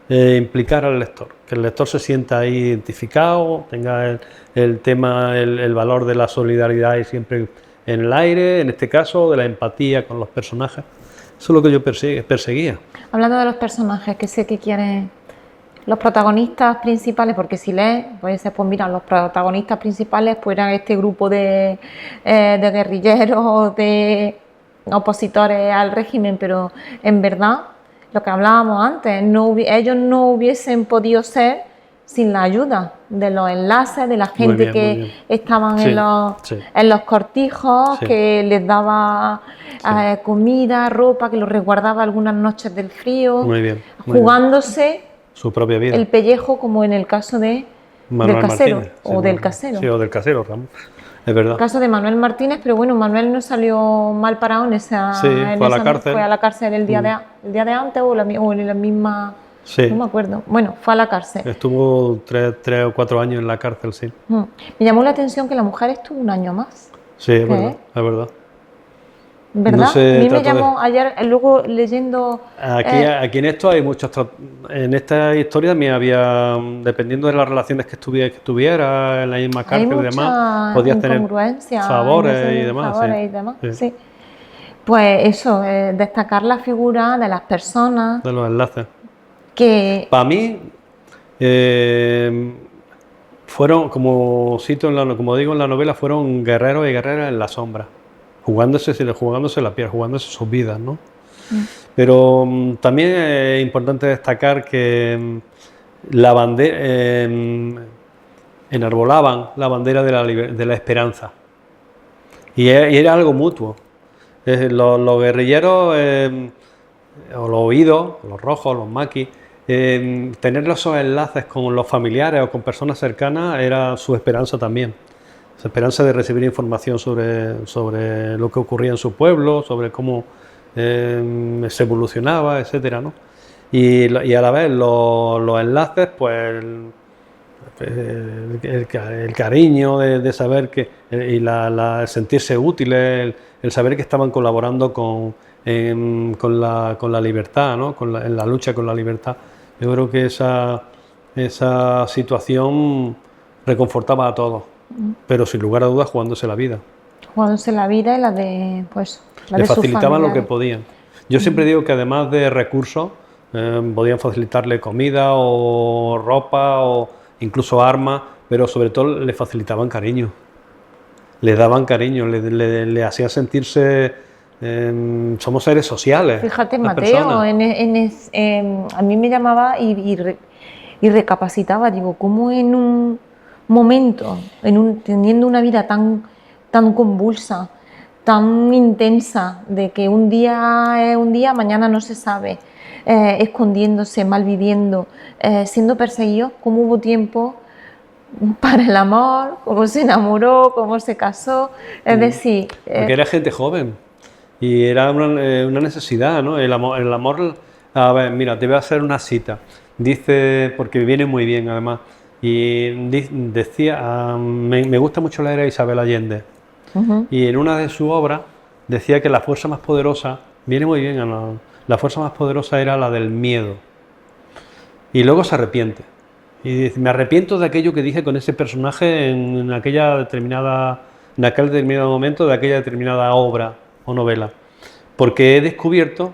Implicar al lector, que el lector se sienta ahí identificado, tenga el tema, el valor de la solidaridad y siempre en el aire, en este caso, de la empatía con los personajes. Eso es lo que yo perseguía. Hablando de los personajes, que sé que quieres, los protagonistas principales, porque si lees, pues mira, los protagonistas principales pues eran este grupo de guerrilleros, de opositores al régimen, pero en verdad, lo que hablábamos antes, ellos no hubiesen podido ser sin la ayuda de los enlaces, de la gente que estaban en los cortijos, que les daba comida, ropa, que los resguardaba algunas noches del frío, jugándose su propia vida, el pellejo, como en el caso de del casero, Martínez, o del casero. Sí, o del casero, Ramón. Es verdad. El caso de Manuel Martínez, pero bueno, Manuel no salió mal parado en esa... Sí, fue a la cárcel. Fue a la cárcel el día de antes o en la misma... Sí. No me acuerdo. Bueno, fue a la cárcel. Estuvo 3 o 4 años en la cárcel, sí. Me llamó la atención que la mujer estuvo un año más. Sí, es verdad, es verdad. ¿Verdad? No a mí me llamó ayer, luego leyendo... Aquí en esto hay muchos... En esta historia también había, dependiendo de las relaciones que estuviera en la misma cárcel y demás, podías tener favores y demás. Sí. Pues eso, destacar la figura de las personas... De los enlaces. Que... Para mí, fueron, como digo en la novela, fueron guerreros y guerreras en la sombra. Jugándose la piel, jugándose sus vidas, ¿no? Pero también es importante destacar que la bandera enarbolaban la bandera de la esperanza y era algo mutuo. Los guerrilleros o los oídos, los rojos, los maquis, tener esos enlaces con los familiares o con personas cercanas era su esperanza también. Su esperanza de recibir información sobre lo que ocurría en su pueblo, sobre cómo se evolucionaba, etcétera, ¿no? Y a la vez los enlaces, pues el cariño de saber que y el sentirse útiles, el saber que estaban colaborando con la libertad, ¿no? En la lucha con la libertad. Yo creo que esa situación reconfortaba a todos. Pero sin lugar a dudas jugándose la vida. Jugándose la vida y la de, pues, la le de facilitaban lo que podían. Yo siempre digo que además de recursos, podían facilitarle comida o ropa o incluso armas, pero sobre todo le facilitaban cariño. Le daban cariño, le hacían sentirse... somos seres sociales. Fíjate, Mateo, a mí me llamaba y recapacitaba, digo, ¿cómo en un momento, teniendo una vida tan convulsa, tan intensa, de que un día es un día, mañana no se sabe, escondiéndose, malviviendo, siendo perseguidos, cómo hubo tiempo para el amor, cómo se enamoró, cómo se casó, es decir... Porque era gente joven y era una necesidad, ¿no? El amor, a ver, mira, te voy a hacer una cita, dice, porque viene muy bien además, y decía, me gusta mucho leer a Isabel Allende, y en una de sus obras decía que la fuerza más poderosa, viene muy bien, la fuerza más poderosa era la del miedo, y luego se arrepiente, y dice, me arrepiento de aquello que dije con ese personaje en aquel determinado momento de aquella determinada obra o novela, porque he descubierto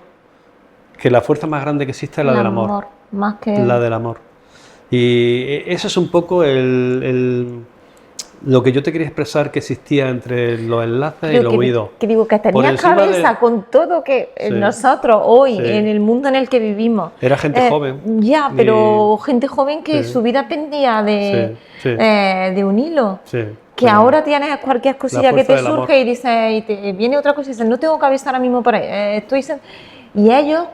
que la fuerza más grande que existe es la del amor, más que... la del amor. Y ese es un poco lo que yo te quería expresar que existía entre los enlaces y los oídos. Que digo que tenía cabeza con todo que nosotros hoy, en el mundo en el que vivimos. Era gente joven. Ya, pero gente joven que su vida pendía de un hilo. Que ahora tienes cualquier cosilla que te surge y dices, y te viene otra cosa y dices, no tengo cabeza ahora mismo para estoy. Y ellos,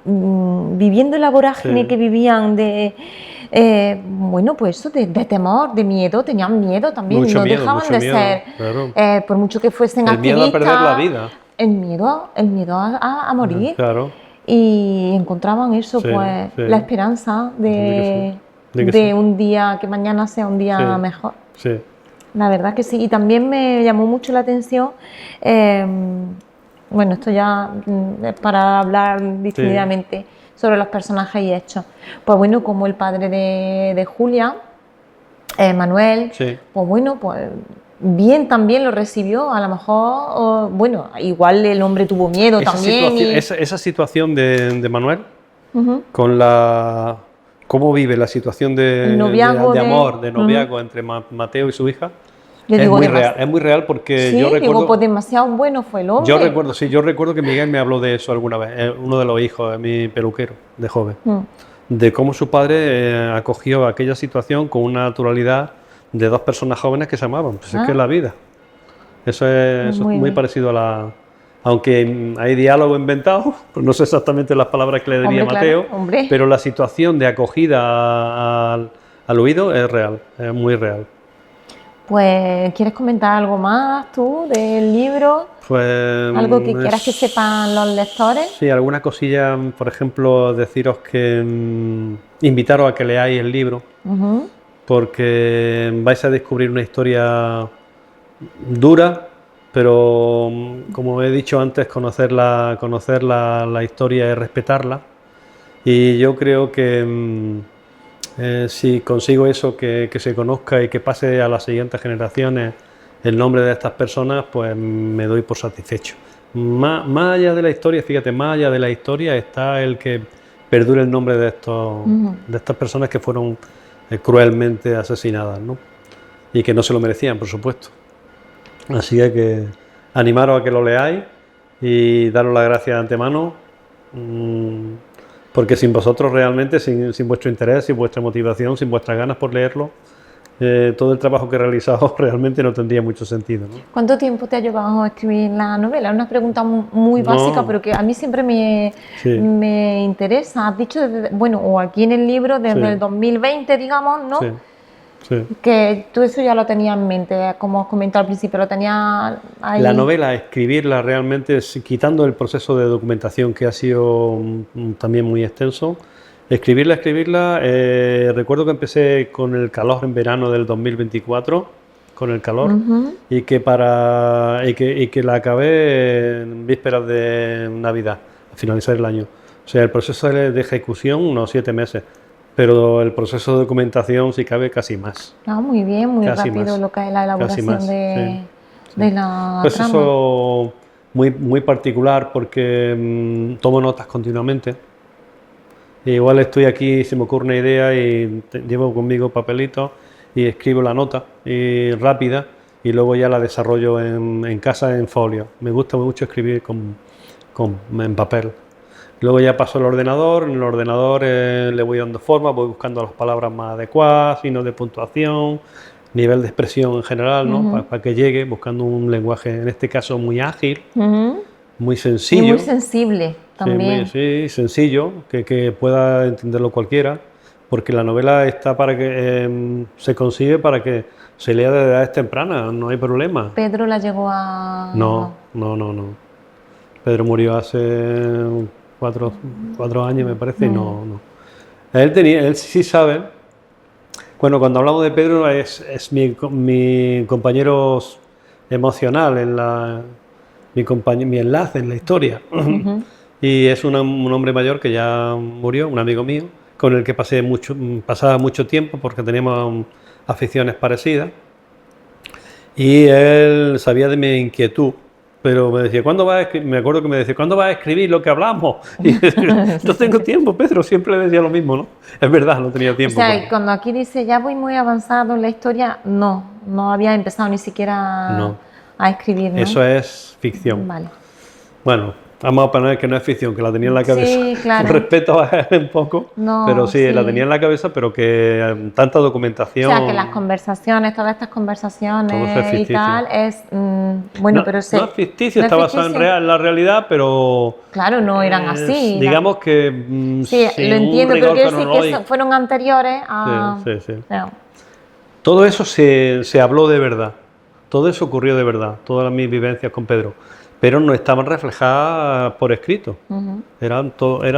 viviendo la vorágine que vivían bueno, pues eso, de temor, de miedo, tenían miedo también, no dejaban de ser, claro. Por mucho que fuesen activistas. El miedo a perder la vida. El miedo a morir. Claro. Y encontraban eso, la esperanza de un día, que mañana sea un día mejor. Sí. La verdad que sí. Y también me llamó mucho la atención, bueno, esto ya es para hablar distintivamente sobre los personajes y hechos. Pues bueno, como el padre de Julia, Manuel, pues bueno, pues bien también lo recibió, a lo mejor, bueno, igual el hombre tuvo miedo también. Esa situación de Manuel, con cómo vive la situación de amor, de noviazgo entre Mateo y su hija, es muy real porque yo recuerdo... pues demasiado bueno fue el hombre. Yo recuerdo que Miguel me habló de eso alguna vez, uno de los hijos de mi peluquero, de joven, de cómo su padre acogió aquella situación con una naturalidad de dos personas jóvenes que se amaban. Pues es que es la vida. Eso es muy parecido a la... Aunque hay diálogo inventado, pues no sé exactamente las palabras que le diría Mateo, pero la situación de acogida al oído es real, es muy real. Pues, ¿quieres comentar algo más tú del libro? Pues, ¿algo que quieras que sepan los lectores? Sí, alguna cosilla, por ejemplo, deciros que invitaros a que leáis el libro, porque vais a descubrir una historia dura, pero como he dicho antes, conocer la historia y respetarla. Y yo creo que si consigo eso, que se conozca y que pase a las siguientes generaciones el nombre de estas personas, pues me doy por satisfecho. Más allá de la historia, fíjate, más allá de la historia está el que perdure el nombre de estas personas que fueron cruelmente asesinadas, ¿no? Y que no se lo merecían, por supuesto. Así que animaros a que lo leáis y daros las gracias de antemano, porque sin vosotros realmente, sin vuestro interés, sin vuestra motivación, sin vuestras ganas por leerlo, todo el trabajo que he realizado realmente no tendría mucho sentido, ¿no? ¿Cuánto tiempo te ha llevado a escribir la novela? Es una pregunta muy básica, pero que a mí siempre me interesa. Has dicho, o aquí en el libro, desde el 2020, digamos, ¿no? Sí. Que tú eso ya lo tenías en mente, como os comenté al principio, lo tenías ahí. La novela, escribirla realmente, quitando el proceso de documentación que ha sido también muy extenso, escribirla, recuerdo que empecé con el calor en verano del 2024, con el calor, y que la acabé en vísperas de Navidad, a finalizar el año. O sea, el proceso de ejecución, unos 7 meses. Pero el proceso de documentación, si cabe, casi más. Muy bien, muy rápido lo que es la elaboración de la pues trama. Eso muy particular porque tomo notas continuamente. Igual estoy aquí, se me ocurre una idea y llevo conmigo papelitos y escribo la nota rápida y luego ya la desarrollo en casa en folio. Me gusta mucho escribir en papel. Luego ya paso al ordenador, en el ordenador le voy dando forma, voy buscando las palabras más adecuadas, signos de puntuación, nivel de expresión en general, ¿no? Para que llegue, buscando un lenguaje, en este caso, muy ágil, muy sencillo. Y muy sensible también. Sí, sencillo, que pueda entenderlo cualquiera, porque la novela está para que se consigue para que se lea desde edades tempranas, no hay problema. ¿Pedro la llegó a...? No. Pedro murió hace 4 años, me parece, y no. Él sí sabe. Bueno, cuando hablamos de Pedro es mi compañero emocional, mi enlace en la historia. Y es un hombre mayor que ya murió, un amigo mío, con el que pasaba mucho tiempo porque teníamos aficiones parecidas. Y él sabía de mi inquietud. Pero me decía, me acuerdo que me decía, ¿cuándo vas a escribir lo que hablamos? Y no tengo tiempo, Pedro, siempre le decía lo mismo, ¿no? Es verdad, no tenía tiempo. O sea, cuando aquí dice, ya voy muy avanzado en la historia, no. no había empezado ni siquiera No. a escribir, ¿no? Eso es ficción. Vale. Bueno, vamos a poner que no es ficción, que la tenía en la cabeza. Sí, claro. Con respeto a él un poco, No, pero sí, sí. la tenía en la cabeza, pero que tanta O documentación... sea, que las conversaciones, todas estas Todo eso es conversaciones y ficticio. tal, es... bueno, no, pero no es ficticio, no está es basado en ficticio. la realidad, pero... Claro, no eran así. Digamos que... Sí, sin lo un entiendo, rigor pero quiero decir que cronológico. fueron anteriores a... Sí, sí. No. Todo eso se habló de verdad, todo eso ocurrió de verdad, todas mis vivencias con Pedro, pero no estaban reflejadas por escrito, Ujú. era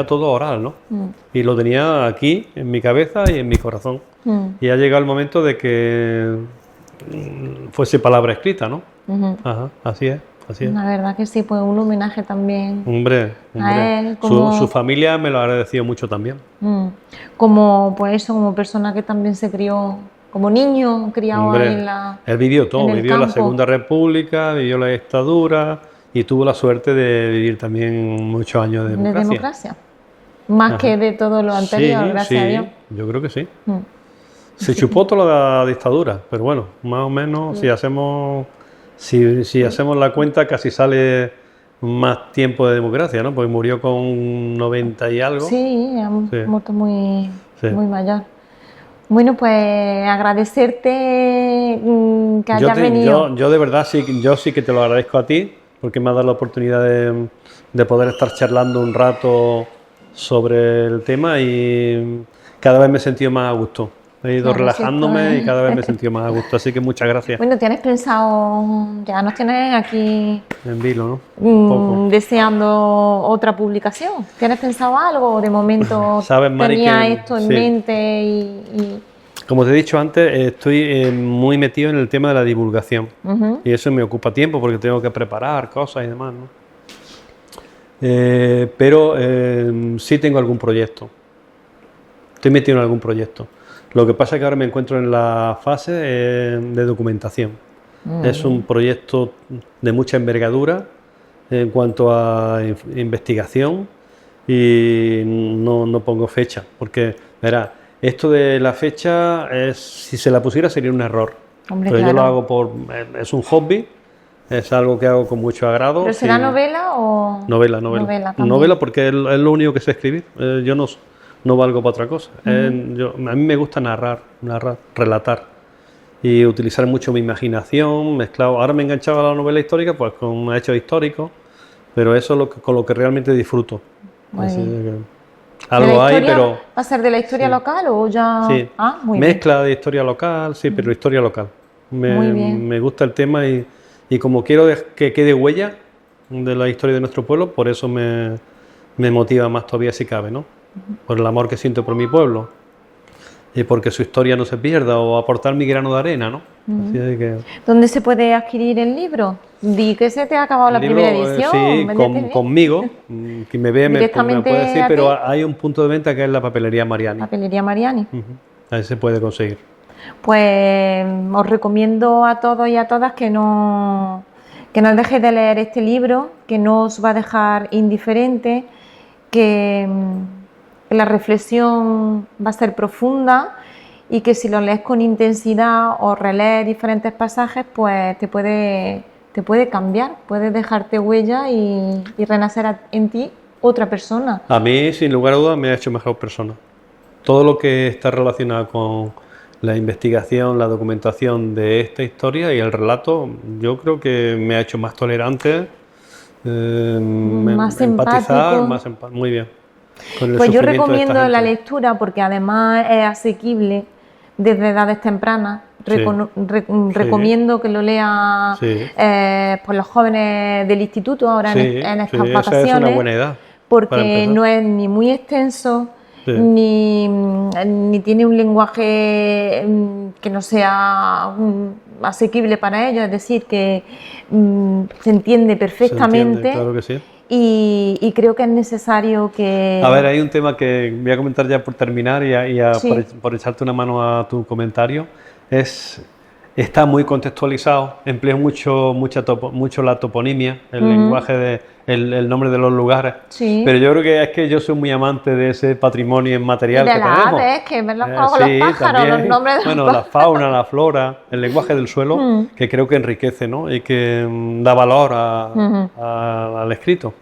todo oral, ¿no? Mm. Y lo tenía aquí, en mi cabeza y en mi corazón. Mm. Y ha llegado el momento de que fuese palabra escrita, ¿no? Ujú. Ajá, así es, así es. La verdad que sí, pues un homenaje también. Hombre, A él, su, como- su familia me lo ha agradecido mucho también. Como, pues eso, como persona que también se crió como niño, criado Hombre, ahí en la... él vivió todo, en el vivió la campo. Segunda República, vivió la dictadura y tuvo la suerte de vivir también muchos años de de democracia. democracia. Más Ajá. que de todo lo anterior, Sí, gracias a sí, Dios. yo creo que sí. Mm. Se chupó toda la dictadura, pero bueno, más o menos si hacemos la cuenta casi sale más tiempo de democracia, ¿no? Porque murió con 90 y algo. Sí, ha Sí. muerto muy, Sí. muy mayor. Bueno, pues agradecerte que hayas venido. Yo de verdad yo sí que te lo agradezco a ti, porque me has dado la oportunidad de poder estar charlando un rato sobre el tema y cada vez me he sentido más a gusto. He ido Claro, relajándome sí, y cada vez me he sentido más a gusto, así que muchas gracias. Bueno, tienes pensado, ya nos tienes aquí En vilo, ¿no? Un poco. deseando otra publicación. ¿Tienes pensado algo? ¿O de momento Sabes, Mari, tenía que- esto en sí. mente y... Como te he dicho antes, estoy muy metido en el tema de la divulgación Ujú. y eso me ocupa tiempo porque tengo que preparar cosas y demás, ¿no? Pero sí tengo algún proyecto. Estoy metido en algún proyecto. Lo que pasa es que ahora me encuentro en la fase de documentación. Es un proyecto de mucha envergadura en cuanto a investigación y no pongo fecha, porque, verá, esto de la fecha, si se la pusiera sería un error. Hombre, Pero yo lo claro. hago es un hobby, es algo que hago con mucho agrado. ¿Pero será sin- novela o...? Novela. también. Novela porque es lo único que sé escribir. Yo no valgo para otra cosa. A mí me gusta narrar, relatar y utilizar mucho mi imaginación, mezclado. Ahora me he enganchado a la novela histórica pues con hechos históricos, pero eso es con lo que realmente disfruto. Muy Así bien. que ¿De algo la hay, historia- pero ¿Va a ser de la historia sí. local o ya...? sí. Ah, muy bien. Mezcla de historia local, sí, pero historia local. Muy bien. Me gusta el tema y como quiero que quede huella de la historia de nuestro pueblo, por eso me motiva más todavía si cabe, ¿no? Por el amor que siento por mi pueblo y porque su historia no se pierda o aportar mi grano de arena, ¿no? Así es que ¿Dónde se puede adquirir el libro? Di que se te ha acabado la el libro, primera edición. sí, véndete. conmigo, quien me ve me Directamente puede decir, a pero ti. hay un punto de venta que es la papelería Mariani. Papelería Mariani. Ujú. Ahí se puede conseguir. Pues os recomiendo a todos y a todas que no dejéis de leer este libro, que no os va a dejar indiferente, que la reflexión va a ser profunda y que si lo lees con intensidad o relees diferentes pasajes, pues te puede cambiar, puede dejarte huella y renacer en ti otra persona. A mí, sin lugar a dudas, me ha hecho mejor persona. Todo lo que está relacionado con la investigación, la documentación de esta historia y el relato, yo creo que me ha hecho más tolerante, Más empatizar, empático. muy bien. Con el Pues yo sufrimiento de esta recomiendo la gente. lectura porque además es asequible desde edades tempranas. Sí. Recomiendo que lo lean Sí. pues los jóvenes del instituto ahora Sí, en sí, estas esa vacaciones. es una buena edad. para Porque empezar. no es ni muy extenso, Sí. ni tiene un lenguaje que no sea asequible para ellos, es decir, que se entiende Se perfectamente. entiende, claro que sí. Y creo que es necesario que... A ver, hay un tema que voy a comentar ya por terminar Sí. por echarte una mano a tu comentario. Es está muy contextualizado, emplea mucho la toponimia, el lenguaje, el nombre de los lugares. Sí. Pero yo creo que es que yo soy muy amante de ese patrimonio inmaterial de que las tenemos. aves, que ver los Sí, pájaros, también. los nombres de Bueno, los la fauna, la flora, el lenguaje del suelo, que creo que enriquece, ¿no? Y que da valor al escrito.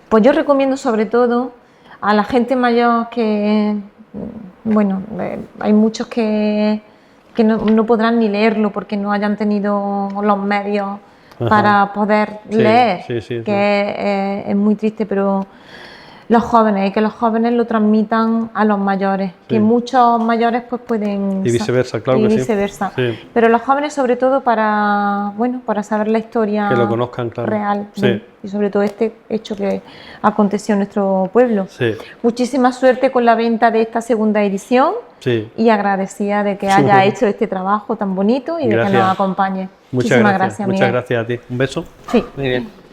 Pues yo recomiendo sobre todo a la gente mayor que, bueno, hay muchos que no podrán ni leerlo porque no hayan tenido los medios para poder leer, que es muy triste, pero los jóvenes, y que los jóvenes lo transmitan a los mayores, que muchos mayores pues pueden... Y viceversa, claro que viceversa. Sí. Pero los jóvenes sobre todo para, bueno, para saber la historia que lo conozcan, claro. real, Sí. Y sobre todo este hecho que aconteció en nuestro pueblo. Sí. Muchísima suerte con la venta de esta segunda edición y agradecida de que haya hecho este trabajo tan bonito y de que nos acompañe. Muchas gracias, Miguel. muchas gracias a ti. ¿Un beso? Sí. Muy bien.